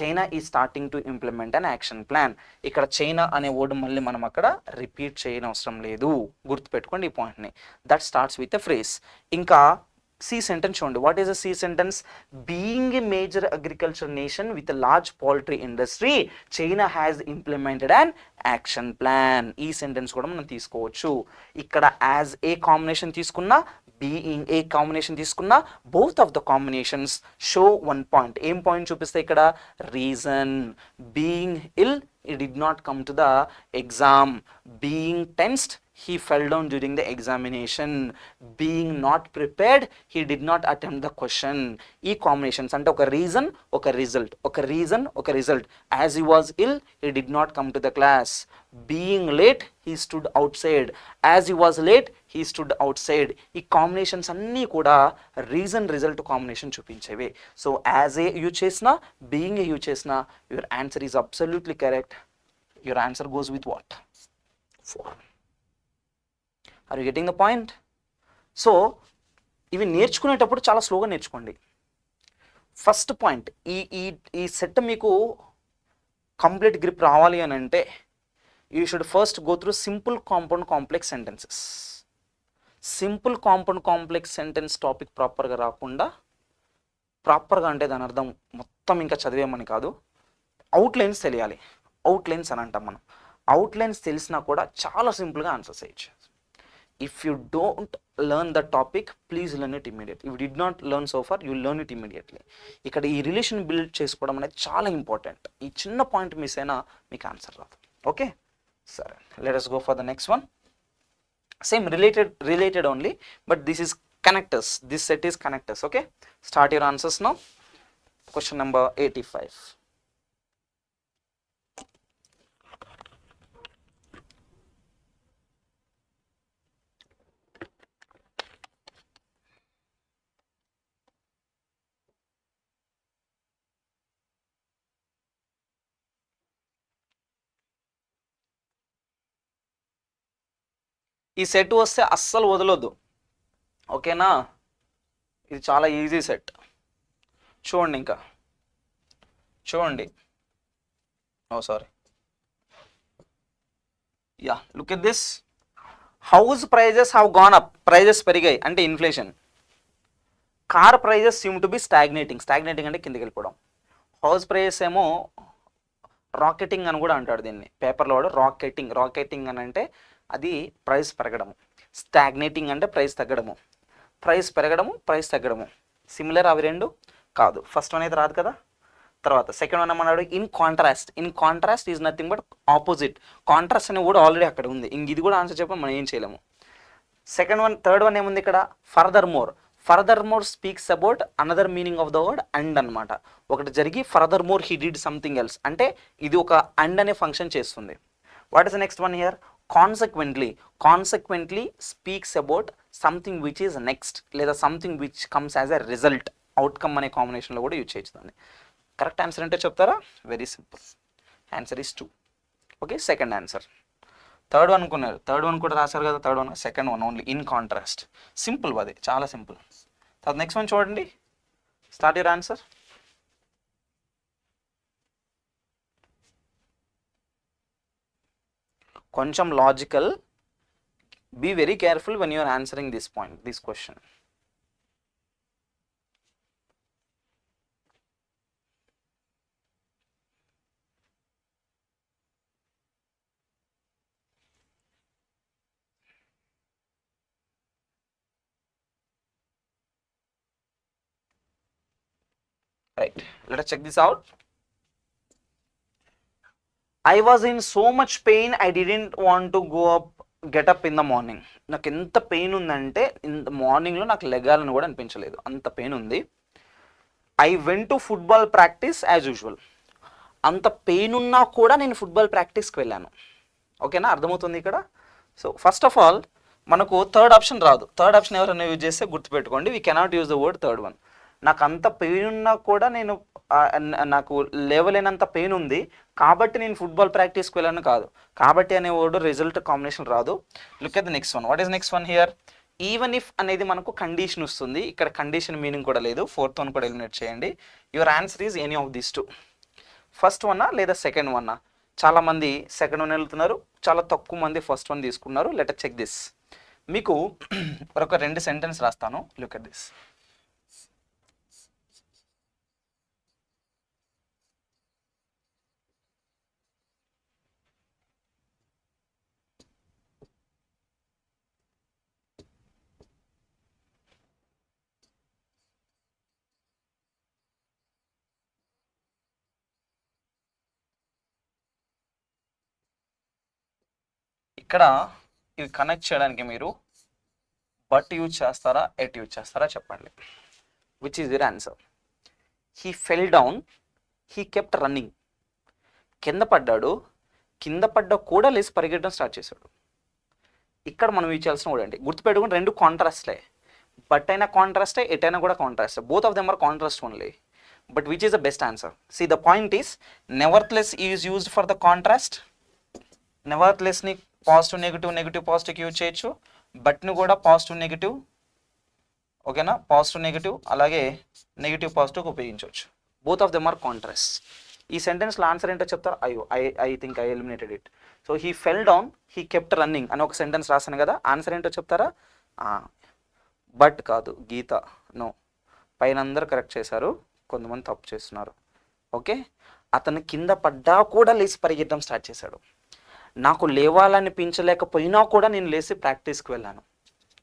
చైనా ఈ starting to implement an action plan. ఇక్కడ చైనా అనే వర్డ్ మళ్ళీ మనం అక్కడ రిపీట్ చేయనవసరం లేదు, గుర్తుపెట్టుకోండి ఈ పాయింట్ని. That starts with a phrase. ఇంకా C sentence చూడండి. What is the C sentence? Being a major agriculture nation with large poultry industry, China has implemented an action plan. ఈ సెంటెన్స్ కూడా మనం తీసుకోవచ్చు. ఇక్కడ యాజ్ ఏ కాంబినేషన్ తీసుకున్నా, being a combination తీసుకున్నా, both of the combinations show 1 point. ఏం point చూపిస్తాయి ఇక్కడ? Reason. Being ill, he did not come to the exam. Being tensed, he fell down during the examination. Being not prepared, he did not attempt the question. ఈ combinations అంటే ఒక reason, ఒక result, ఒక reason, ఒక result. As he was ill, he did not come to the class. Being late, he stood outside. As he was late, he stood outside. ఈ combinations అన్నీ కూడా reason result combination చూపించేవి. So as a use చేసినా, being a use చేసినా, your answer is absolutely correct. Your answer goes with what? 4. Are you getting the point? So ఇవి నేర్చుకునేటప్పుడు చాలా స్లోగా నేర్చుకోండి. ఫస్ట్ పాయింట్, ఈ సెట్ మీకు కంప్లీట్ గ్రిప్ రావాలి అని అంటే you should first go through simple compound complex sentences. Simple compound complex sentence topic ప్రాపర్గా రాకుండా, ప్రాపర్గా అంటే దాని అర్థం మొత్తం ఇంకా చదివేమని కాదు, అవుట్లైన్స్ తెలియాలి. అవుట్లైన్స్ అని అంటాం మనం. అవుట్లైన్స్ తెలిసినా కూడా చాలా సింపుల్గా ఆన్సర్ చేయొచ్చు. If you don't learn the topic, please learn it immediately. If did not learn so far, you learn it immediately. ఇక్కడ ఈ రిలేషన్ బిల్డ్ చేసుకోవడం అనేది చాలా ఇంపార్టెంట్. ఈ చిన్న పాయింట్ మిస్ అయినా మీకు ఆన్సర్ రాదు. ఓకే, సరే, let us go for the next one. Same related only, but this is connectors. This set is connectors. Okay, start your answers now. Question number 85. ఈ సెట్ వస్తే అస్సలు వదలొద్దు, ఓకేనా? ఇది చాలా ఈజీ సెట్. చూడండి, ఇంకా చూడండి. Oh sorry, yeah, look at this. House prices have gone up, prices పెరిగాయి అంటే inflation. Car prices seem to be stagnating, stagnating అంటే కిందకి వెళ్ళిపోవడం. హౌస్ ప్రైజెస్ ఏమో రాకెటింగ్ అని కూడా అంటాడు దీన్ని పేపర్లో వాడు. రాకెటింగ్, రాకెటింగ్ అని అంటే అది ప్రైస్ పెరగడము, స్టాగ్నేటింగ్ అంటే ప్రైస్ తగ్గడము. ప్రైస్ పెరగడము, ప్రైస్ తగ్గడము సిమిలర్ అవి రెండు కాదు. ఫస్ట్ వన్ అయితే రాదు కదా. తర్వాత సెకండ్ వన్ ఏమన్నాడు, in contrast. In contrast is nothing but opposite. Contrast అని కూడా ఆల్రెడీ అక్కడ ఉంది, ఇంక ఇది కూడా ఆన్సర్ చెప్పి మనం ఏం చేయలేము. సెకండ్ వన్, థర్డ్ వన్ ఏముంది ఇక్కడ, furthermore. Furthermore speaks about another meaning of the word and అనమాట. ఒకటి జరిగి furthermore he did something else అంటే ఇది ఒక అండ్ అనే ఫంక్షన్ చేస్తుంది. What is the next one here, consequently. Consequently speaks about something which is next లేదా something which comes as a result. Outcome అనే కాంబినేషన్లో కూడా యూజ్ చేస్తుంది. కరెక్ట్ ఆన్సర్ అంటే చెప్తారా? Very simple, answer is 2. Okay, second answer. Third one అనుకున్నారు, third one కూడా రాశారు కదా. Third one, second one only in contrast. Simple అది, చాలా సింపుల్. తర్వాత నెక్స్ట్ వన్ చూడండి, స్టార్ట్ యువర్ ఆన్సర్. కొంచెం logical, be very careful when you're answering this point, this question. Right, let us check this out. I was in so much pain, I didn't want to get up in the morning. నాకు ఎంత pain ఉందంటే మార్నింగ్లో నాకు లెగాలని కూడా అనిపించలేదు, అంత pain ఉంది. I went to football practice as usual. అంత pain ఉన్నా కూడా నేను ఫుట్బాల్ ప్రాక్టీస్కి వెళ్ళాను. ఓకేనా, అర్థమవుతుంది ఇక్కడ. సో ఫస్ట్ ఆఫ్ ఆల్ మనకు థర్డ్ ఆప్షన్ రాదు. థర్డ్ ఆప్షన్ ఎవరైనా యూజ్ చేస్తే గుర్తుపెట్టుకోండి, we cannot use the word third one. నాకు అంత పెయిన్ ఉన్నా కూడా నేను నాకు లేవలేనంత పెయిన్ ఉంది కాబట్టి నేను ఫుట్బాల్ ప్రాక్టీస్కి వెళ్ళాను కాదు. కాబట్టి అనే వర్డ్ రిజల్ట్ కాంబినేషన్ రాదు. Look at the next one. What is next one here, even if అనేది మనకు కండిషన్ వస్తుంది. ఇక్కడ కండిషన్ మీనింగ్ కూడా లేదు. ఫోర్త్ వన్ కూడా ఎలిమినేట్ చేయండి. Your answer is any of these 2. First వన్నా లేదా సెకండ్ వన్నా? చాలామంది సెకండ్ వన్ వెళ్తున్నారు, చాలా తక్కువ మంది ఫస్ట్ వన్ తీసుకున్నారు. Let us check this. మీకు ఒక 2 సెంటెన్స్ రాస్తాను, లుక్ ఎట్ దిస్. ఇక్కడ ఇవి కనెక్ట్ చేయడానికి మీరు బట్ యూజ్ చేస్తారా, ఎట్ యూజ్ చేస్తారా చెప్పండి. Which is your answer? He fell down, he kept running. కింద పడ్డాడు, కింద పడ్డా కూడా లేచి పరిగెట్టడం స్టార్ట్ చేశాడు. ఇక్కడ మనం యూజ్ చేయాల్సిన కూడా ఏంటి, గుర్తుపెట్టుకుని 2 కాంట్రాస్ట్లే. బట్ అయినా కాంట్రాస్టే, ఎట్ అయినా కూడా contrast. Both of them are contrast only. But which is the best answer? See the point is nevertheless is used for the contrast. నెవర్త్లెస్ని పాజిటివ్ నెగిటివ్, నెగిటివ్ పాజిటివ్కి యూజ్ చేయొచ్చు. బట్ని కూడా పాజిటివ్ నెగిటివ్, ఓకేనా, positive negative అలాగే negative పాజిటివ్కి ఉపయోగించవచ్చు. Both of them are contrast. ఈ సెంటెన్స్లో ఆన్సర్ ఏంటో చెప్తారా? అయ్యో, I think I eliminated it. So he fell down, he kept running అని ఒక సెంటెన్స్ రాశాను కదా. ఆన్సర్ ఏంటో చెప్తారా? బట్ కాదు, గీత, నో. పైన అందరూ కరెక్ట్ చేశారు, కొంతమంది తప్పు చేస్తున్నారు. ఓకే, అతను కింద పడ్డా కూడా లేచి పరిగెత్తడం స్టార్ట్ చేశాడు. నాకు లేవాలనిపించలేకపోయినా కూడా నేను లేచి ప్రాక్టీస్కి వెళ్ళాను.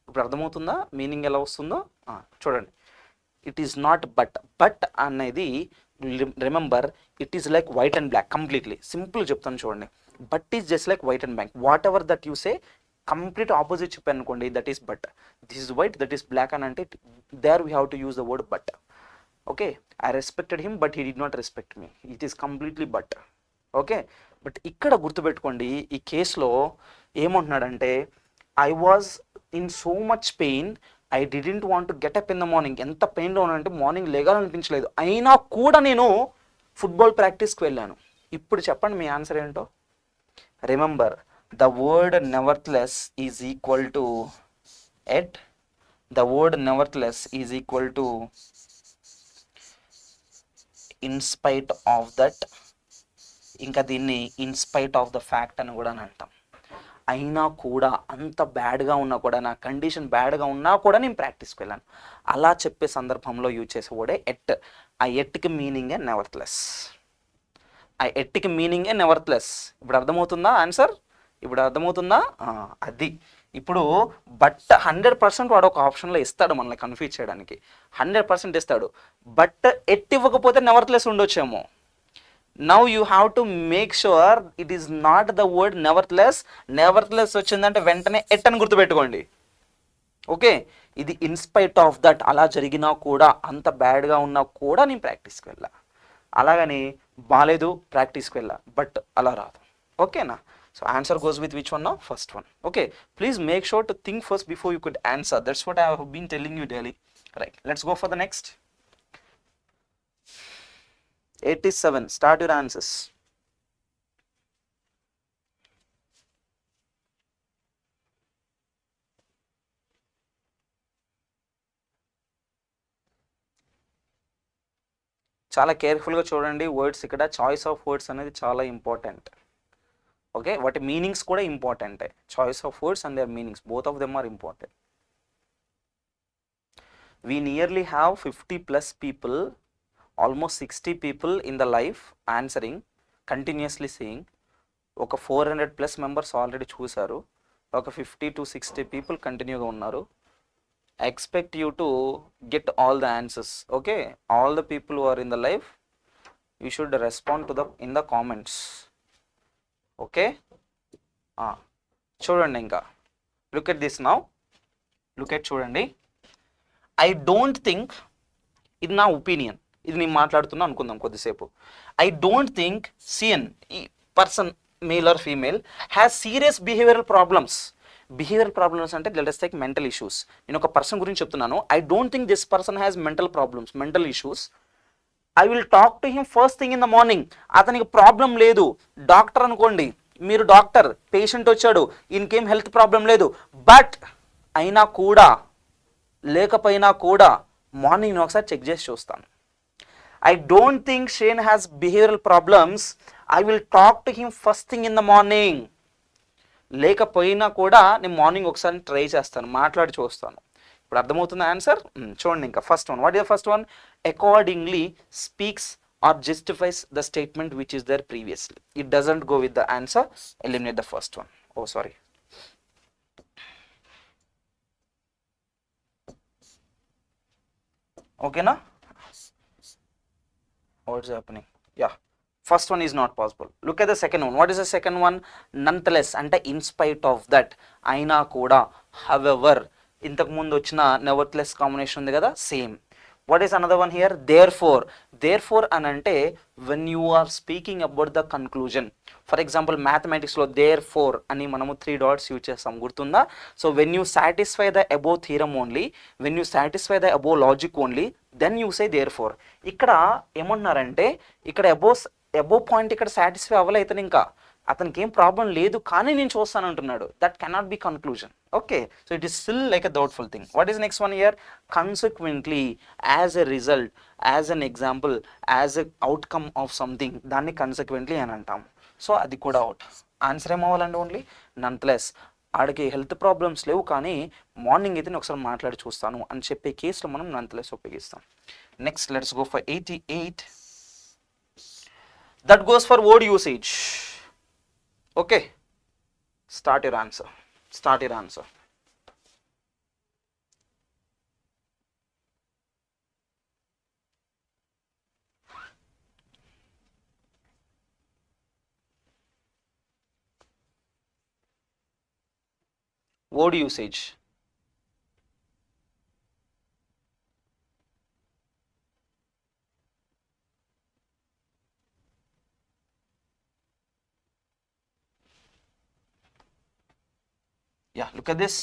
ఇప్పుడు అర్థమవుతుందా మీనింగ్ ఎలా వస్తుందో? చూడండి, it is not but. But అనేది remember, it is like white and black completely. Simple చెప్తాను చూడండి, but is just like white and black. Whatever that you say, complete opposite చెప్పాను అనుకోండి, that is but. This is white, that is black అని అంటే there we have to use the word but. Okay, I respected him but he did not respect me. It is completely but. Okay, but ఇక్కడ గుర్తుపెట్టుకోండి, ఈ కేసులో ఏమంటున్నాడంటే I was in so much pain, I didn't want to get up in the morning. ఎంత పెయిన్లో ఉన్నానంటే morning లేగాలనిపించలేదు, అయినా కూడా నేను ఫుట్బాల్ ప్రాక్టీస్కి వెళ్ళాను. ఇప్పుడు చెప్పండి మీ ఆన్సర్ ఏంటో. Remember, the word nevertheless is equal to yet. The word nevertheless is equal to in spite of that. ఇంకా దీన్ని in spite of the fact అని కూడా అంటాం. అయినా కూడా అంత బ్యాడ్గా ఉన్నా కూడా, నా కండిషన్ బ్యాడ్గా ఉన్నా కూడా నేను ప్రాక్టీస్కి వెళ్ళాను అలా చెప్పే సందర్భంలో యూజ్ చేసే వర్డే ఎట్. ఆ ఎట్కి మీనింగే నెవర్త్లెస్. ఆ ఎట్కి మీనింగే నెవర్త్లెస్. ఇప్పుడు అర్థమవుతుందా ఆన్సర్? ఇప్పుడు అర్థమవుతుందా? అది ఇప్పుడు బట్ 100% వాడు ఒక ఆప్షన్లో ఇస్తాడు మనల్ని కన్ఫ్యూజ్ చేయడానికి, 100% ఇస్తాడు. బట్ ఎట్ ఇవ్వకపోతే నెవర్త్లెస్ ఉండొచ్చేమో. Now you have to make sure it is not the word నెవర్త్లెస్. నెవర్త్లెస్ వచ్చిందంటే వెంటనే ఎట్ అని గుర్తుపెట్టుకోండి. ఓకే, ఇది ఇన్స్పైట్ ఆఫ్ దట్, అలా జరిగినా కూడా, అంత బ్యాడ్గా ఉన్నా కూడా నేను ప్రాక్టీస్కి వెళ్ళా. అలాగని బాలేదు ప్రాక్టీస్కి వెళ్ళా బట్ అలా రాదు. ఓకేనా? So answer goes with which one now? First one. Okay, please make sure to think first before you could answer. That's what I have been telling you daily. Right, let's go for the next. 87. Start your answers. చాలా కేర్ఫుల్గా చూడండి words. ఇక్కడ choice of words అనేది చాలా important. Okay, వాటి meanings కూడా ఇంపార్టెంటే. Choice of words and their meanings, both of them are important. We nearly have 50+ people, almost 60 people in the live answering, continuously saying. ఒక 400+ మెంబర్స్ ఆల్రెడీ చూసారు, ఒక 50 to 60 people కంటిన్యూగా ఉన్నారు. I expect you to get all the answers. Okay, all the people who are in the live, you should respond to the in the comments. Okay, చూడండి ఇంకా. Look at this now. Look at చూడండి. I don't think, ఇది నా opinion, ఇది నేను మాట్లాడుతున్నా అనుకుందాం కొద్దిసేపు. I don't think CN, ఈ person male or female, has serious behavioural problems. Behavioural problems అంటే let us take mental issues. నేను ఒక పర్సన్ గురించి చెప్తున్నాను. I don't think this person has mental problems, mental issues. I will talk to him first thing in the morning. అతనికి problem లేదు. Doctor అనుకోండి, మీరు డాక్టర్, పేషెంట్ వచ్చాడు, ఇంకేం హెల్త్ ప్రాబ్లం లేదు, బట్ అయినా కూడా, లేకపోయినా కూడా మార్నింగ్ నేను ఒకసారి చెక్ చేసి చూస్తాను. I don't think Shane has behavioural problems. I will talk to him first thing in the morning. లేకపోయినా కూడా నేను మార్నింగ్ ఒకసారి ట్రై చేస్తాను, మాట్లాడి చూస్తాను. ఇప్పుడు అర్థమవుతుంది ఆన్సర్? చూడండి ఇంకా. First one, what is the first one? Accordingly speaks or justifies the statement which is there previously. It doesn't go with the answer. Eliminate the first one. Oh sorry. ఓకేనా? What's happening? Yeah, first one is not possible. Look at the second one. What is the second one? Nonetheless అంటే in spite of that, అయినా కూడా, however, ఇంతకు ముందు వచ్చిన నెవర్త్లెస్ combination ఉంది కదా, same. What is another one here? Therefore. Therefore అని అంటే when you are speaking about the conclusion. For example మ్యాథమెటిక్స్లో దేర్ఫోర్ అని మనము 3 dots యూజ్ చేస్తాం, గుర్తుందా? So when you satisfy the above theorem only, when you satisfy the above logic only, then you say therefore. ఇక్కడ ఏమన్నారంటే, ఇక్కడ above point ఇక్కడ satisfy అవ్వలేదు, ఇంకా అతనికి ఏం ప్రాబ్లం లేదు, కానీ నేను చూస్తాను అంటున్నాడు. That cannot be conclusion. Okay, so it is still like a doubtful thing. What is next one here? Consequently, as a result, as an example, as a outcome of something, దాన్ని consequently అని అంటాం. So అది కూడా out. Answer ఏమవ్వాలండి? Only nonetheless. ఆడికి health problems లేవు, కానీ morning అయితే నేను ఒకసారి మాట్లాడి చూస్తాను అని చెప్పే కేసులో మనం నన్లెస్ ఉపయోగిస్తాం. Next let's go for 88. That goes for word usage. Okay, start your answer. Start your answer. Word usage. Yeah, look at this.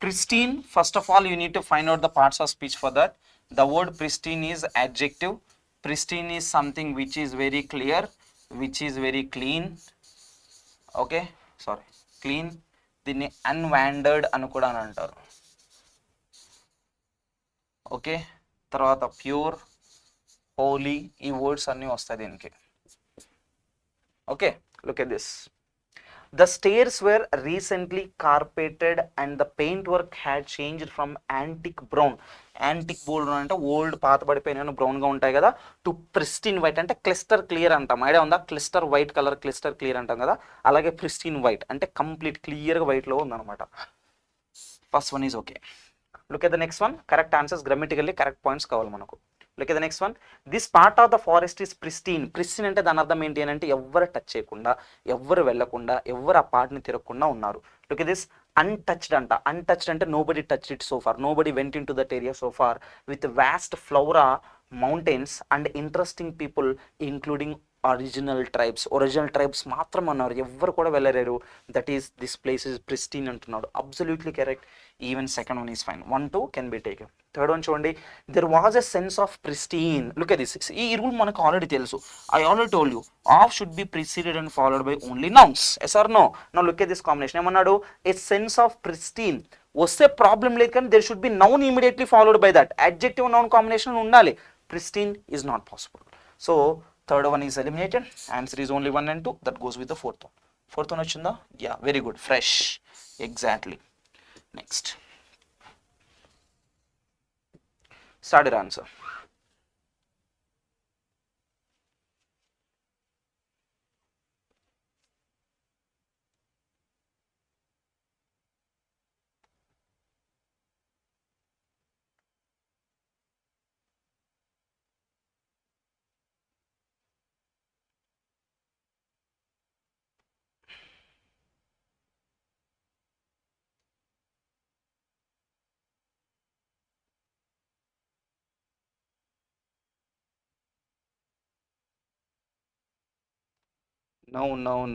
Pristine. First of all, you need to find out the parts of speech for that. The word pristine is adjective. Pristine is something which is very clear, which is very clean. Okay, sorry. Clean, దీన్ని అన్వాండర్డ్ అని కూడా అని అంటారు. Okay, తర్వాత pure, Holi, ఈ words అన్నీ వస్తాయి దీనికి. Okay, look at this. The stairs were recently carpeted and the paintwork had changed from antique brown. Antique bold అంటే ఓల్డ్ పాత పడిపోయిన బ్రౌన్గా ఉంటాయి కదా, టు ప్రిస్టిన్ వైట్ అంటే క్లిస్టర్ క్లియర్ అంటాం. ఐడియా ఉందా? క్లిస్టర్ వైట్ కలర్, క్లిస్టర్ క్లియర్ అంటాం కదా, అలాగే ప్రిస్టిన్ వైట్ అంటే కంప్లీట్ క్లియర్గా వైట్లో ఉందన్నమాట. First one is okay. Look at the next one. Correct answers, grammatically correct points కావాలి మనకు. Look at the next one. This part of the forest is pristine. Pristine అంటే దాని అర్థం ఏంటి అని అంటే ఎవ్వరు టచ్ చేయకుండా, ఎవ్వరు వెళ్ళకుండా, ఎవ్వరు ఆ పార్ట్ని తిరగకుండా ఉన్నారు. Look at this. అన్టచ్డ్ అంట. అన్టచ్డ్ అంటే nobody touch it so far, nobody went into that area so far, with vast flora, mountains and interesting people including original tribes మాత్రం అన్నారు, ఎవ్వరు కూడా వెళ్ళలేరు. That is this place is pristine అంటున్నాడు. Absolutely correct. Even second one is fine. 1, 2 can be taken. Third one చూడండి. There was a sense of pristine. Look at this. ఈ rule మనకు already తెలుసు. I already told you of should be preceded and followed by only nouns. Yes or no? Now look at this combination. ఏమన్నాడు? A sense of pristine వస్తే problem లేదు, కానీ there should be noun immediately followed by that. Adjective noun combination ఉండాలి. Pristine is not possible. So third one is eliminated. Answer is only 1 and 2. That goes with the fourth one. Fourth one వచ్చిందా? Yeah, very good. Fresh. Exactly. Next. Start your answer.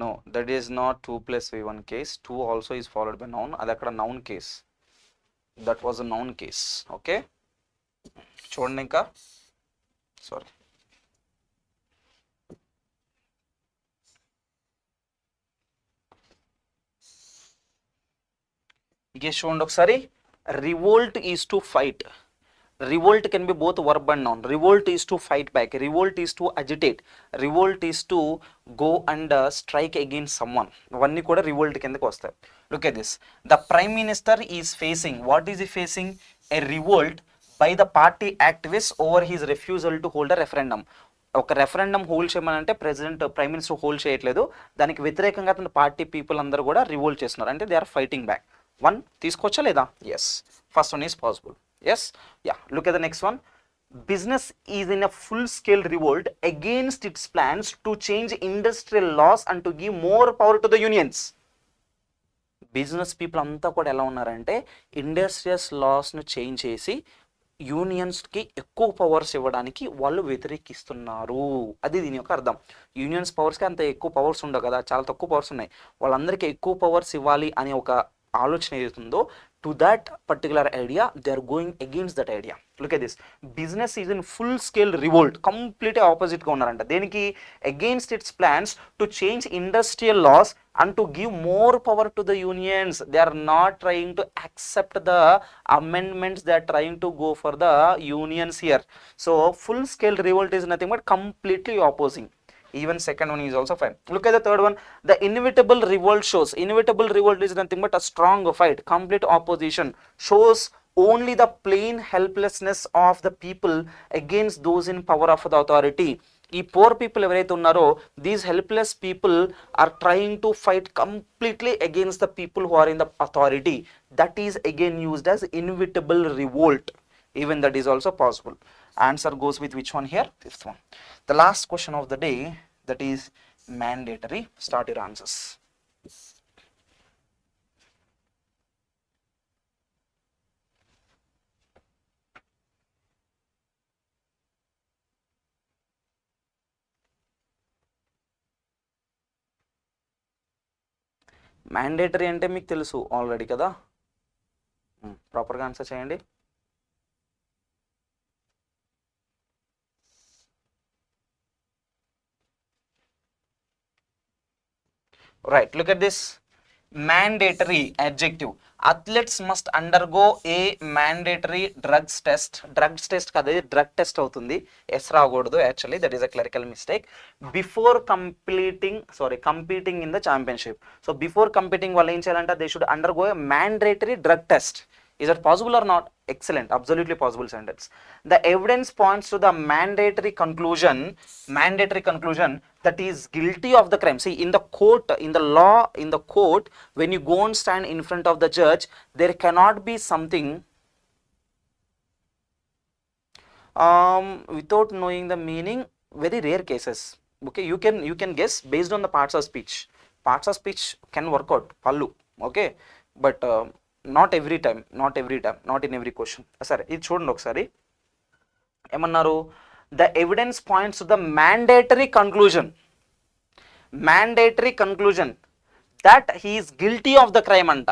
No. That is not 2 plus v1 case. 2 also is followed by noun. అది అక్కడ noun case. That was a noun case. Okay. చూడండి ఇంకా. Sorry. Guess చూడండి ఒకసారి. Revolt is to fight. Revolt can be both verb and noun. Revolt is to fight back. Revolt is to agitate. Revolt is to go and strike against someone. అవన్నీ కూడా revolt కిందకి వస్తాయి. Look at this. The Prime Minister is facing. What is he facing? A revolt by the party activists over his refusal to hold a referendum. ఒక referendum hold చేయమని అంటే prime minister hold చేయట్లేదు, దానికి వ్యతిరేకంగా అతని party people అందరూ కూడా revolt చేస్తున్నారు, అంటే దే ఆర్ ఫైటింగ్ బ్యాక్. 1 తీసుకోవచ్చా లేదా? Yes, first one is possible. Yes, yeah. Look at the next one. Business is in a full-scale revolt against its plans to change industrial laws and to give more power to the unions. Business people అంతా కూడా ఎలా ఉన్నారంటే industrious లాస్ను change చేసి యూనియన్స్కి ఎక్కువ powers ఇవ్వడానికి వాళ్ళు వ్యతిరేకిస్తున్నారు. అది దీని యొక్క అర్థం. యూనియన్స్ పవర్స్కి అంత ఎక్కువ పవర్స్ ఉండవు కదా, చాలా తక్కువ పవర్స్ ఉన్నాయి. వాళ్ళందరికీ ఎక్కువ పవర్స్ ఇవ్వాలి అనే ఒక ఆలోచన ఏదైతుందో, to that particular idea they are going against that idea. Look at this. Business is in full scale revolt. Completely opposite గా ఉన్నారంట. దేనికి? against its plans to change industrial laws and to give more power to the unions. They are not trying to accept the amendments, they are trying to go for the unions here. So full scale revolt is nothing but completely opposing. Even second one is also fine. Look at the third one. The inevitable revolt shows. Inevitable revolt is nothing but a strong fight. Complete opposition. Shows only the plain helplessness of the people against those in power of the authority. ఈ poor people ఎవరైతే ఉన్నారో, these helpless people are trying to fight completely against the people who are in the authority. That is again used as inevitable revolt. Even that is also possible. Answer goes with which one here? Fifth one. The last question of the day, that is mandatory. Start your answers. Mandatory అంటే మీకు తెలుసు already కదా, ప్రాపర్గా answer చేయండి. Right, look at this. mandatory adjective. Athletes must undergo a mandatory drugs test kada drug test అవుతుంది, yes రాకూడదు, actually that is a clerical mistake. Before competing in the championship. So before competing వాళ్ళు ఏం చేయాలంటే they should undergo A mandatory drug test. Is that possible or not? Excellent, absolutely possible sentence. The evidence points to the mandatory conclusion that he is guilty of the crime. See, in the court, in the law, in the court, when you go and stand in front of the judge, there cannot be something without knowing the meaning. Very rare cases. Okay, you can guess based on the parts of speech. Parts of speech can work out, pallu. Okay, but not every time, not in every question. సరే ఇది చూడండి ఒకసారి ఏమన్నారు, the evidence points to the mandatory conclusion that he is guilty of the crime అంట.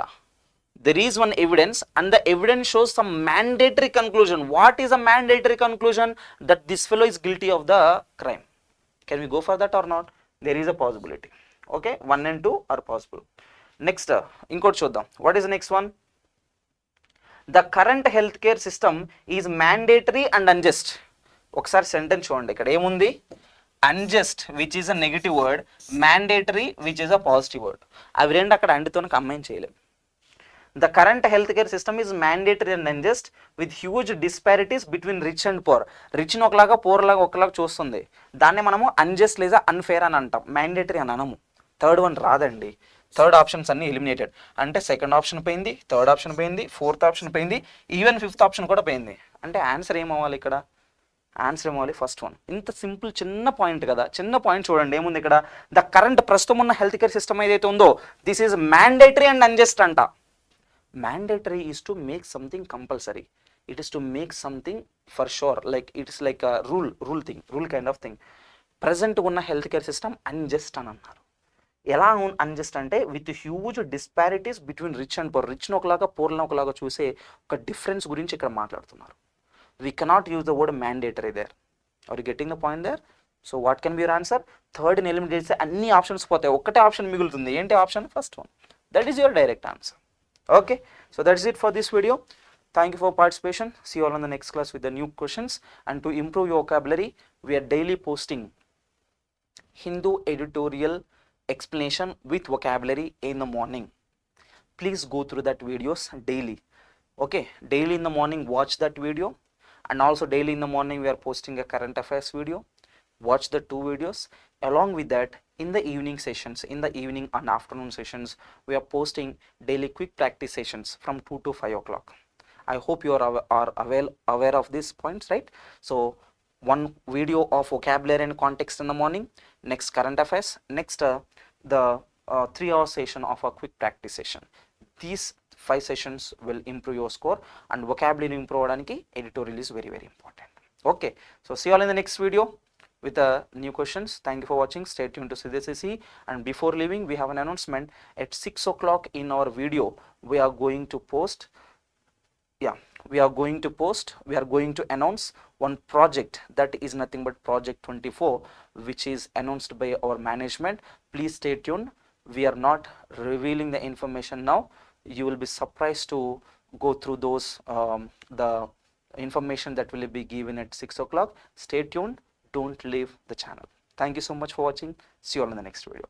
There is one evidence and the evidence shows some mandatory conclusion. What is a mandatory conclusion? That this fellow is guilty of the crime. Can we go for that or not? There is a possibility. Okay, 1 and 2 are possible. Next ఇంకోటి చూద్దాం. What is the next one? The current healthcare system is mandatory and unjust. ఒకసారి sentence చూడండి, ఇక్కడ ఏముంది, unjust which is a negative word, mandatory which is a positive word. అవి రెండు అక్కడ అండ్తో combine చేయలేం. The current healthcare system is mandatory and unjust with huge disparities between rich and poor. Rich ని ఒకలాగా పోర్ లాగా ఒకలాగా చూస్తుంది, దాన్ని మనము unjust లేదా unfair అని అంటాం, mandatory అని అనము. థర్డ్ వన్ రాదండి, థర్డ్ ఆప్షన్స్ అన్ని ఎలిమినేటెడ్. అంటే సెకండ్ ఆప్షన్ పోయింది, థర్డ్ ఆప్షన్ పోయింది, ఫోర్త్ ఆప్షన్ పోయింది, ఈవెన్ ఫిఫ్త్ ఆప్షన్ కూడా పోయింది. అంటే ఆన్సర్ ఏమవ్వాలి ఇక్కడ, ఆన్సర్ ఏమవ్వాలి ఫస్ట్ వన్. ఇంత సింపుల్ చిన్న పాయింట్ కదా, చిన్న పాయింట్ చూడండి ఏముంది ఇక్కడ, ద కరెంట్ ప్రస్తుతం ఉన్న హెల్త్ కేర్ సిస్టమ్ ఏదైతే ఉందో this is mandatory and unjust అంట. Mandatory is to make something compulsory, it is to make something for sure, like it's like rule kind of thing. Present ఉన్న health care system unjust అని అన్నారు. ఎలా unjust అంటే with huge disparities between rich and poor, రిచ్ని ఒకలాగా పూర్ని ఒకలాగా చూసే ఒక డిఫరెన్స్ గురించి ఇక్కడ మాట్లాడుతున్నారు. We cannot use the word mandatory there. Are you getting the point there? So what can be your answer? థర్డ్ని ఎలిమినేట్ చేస్తే అన్ని ఆప్షన్స్ పోతాయి, ఒక్కటే ఆప్షన్ మిగులుతుంది. ఏంటి option? First one. That is your direct answer. Okay, so that's it for this video. Thank you for participation. See you all in the next class with the new questions. And to improve your vocabulary, we are daily posting Hindu editorial explanation with vocabulary in the morning. Please go through that videos daily. Okay, daily in the morning watch that video, and also daily in the morning we are posting a current affairs video. Watch the two videos. Along with that, in the evening sessions, in the evening and afternoon sessions, we are posting daily quick practice sessions from 2 to 5 o'clock. I hope you are aware of these points, right? So one video of vocabulary and context in the morning, next current affairs, next the 3-hour session of a quick practice session. These 5 sessions will improve your score, and vocabulary improve adaniki editorial is very very important. Okay, so see you all in the next video with new questions. Thank you for watching. Stay tuned to CHSL. And before leaving, we have an announcement. At 6 o'clock in our video, we are going to announce one project that is nothing but project 24, which is announced by our management. Please stay tuned. We are not revealing the information now. You will be surprised to go through those the information that will be given at 6 o'clock. Stay tuned. Don't leave the channel. Thank you so much for watching. See you all in the next video.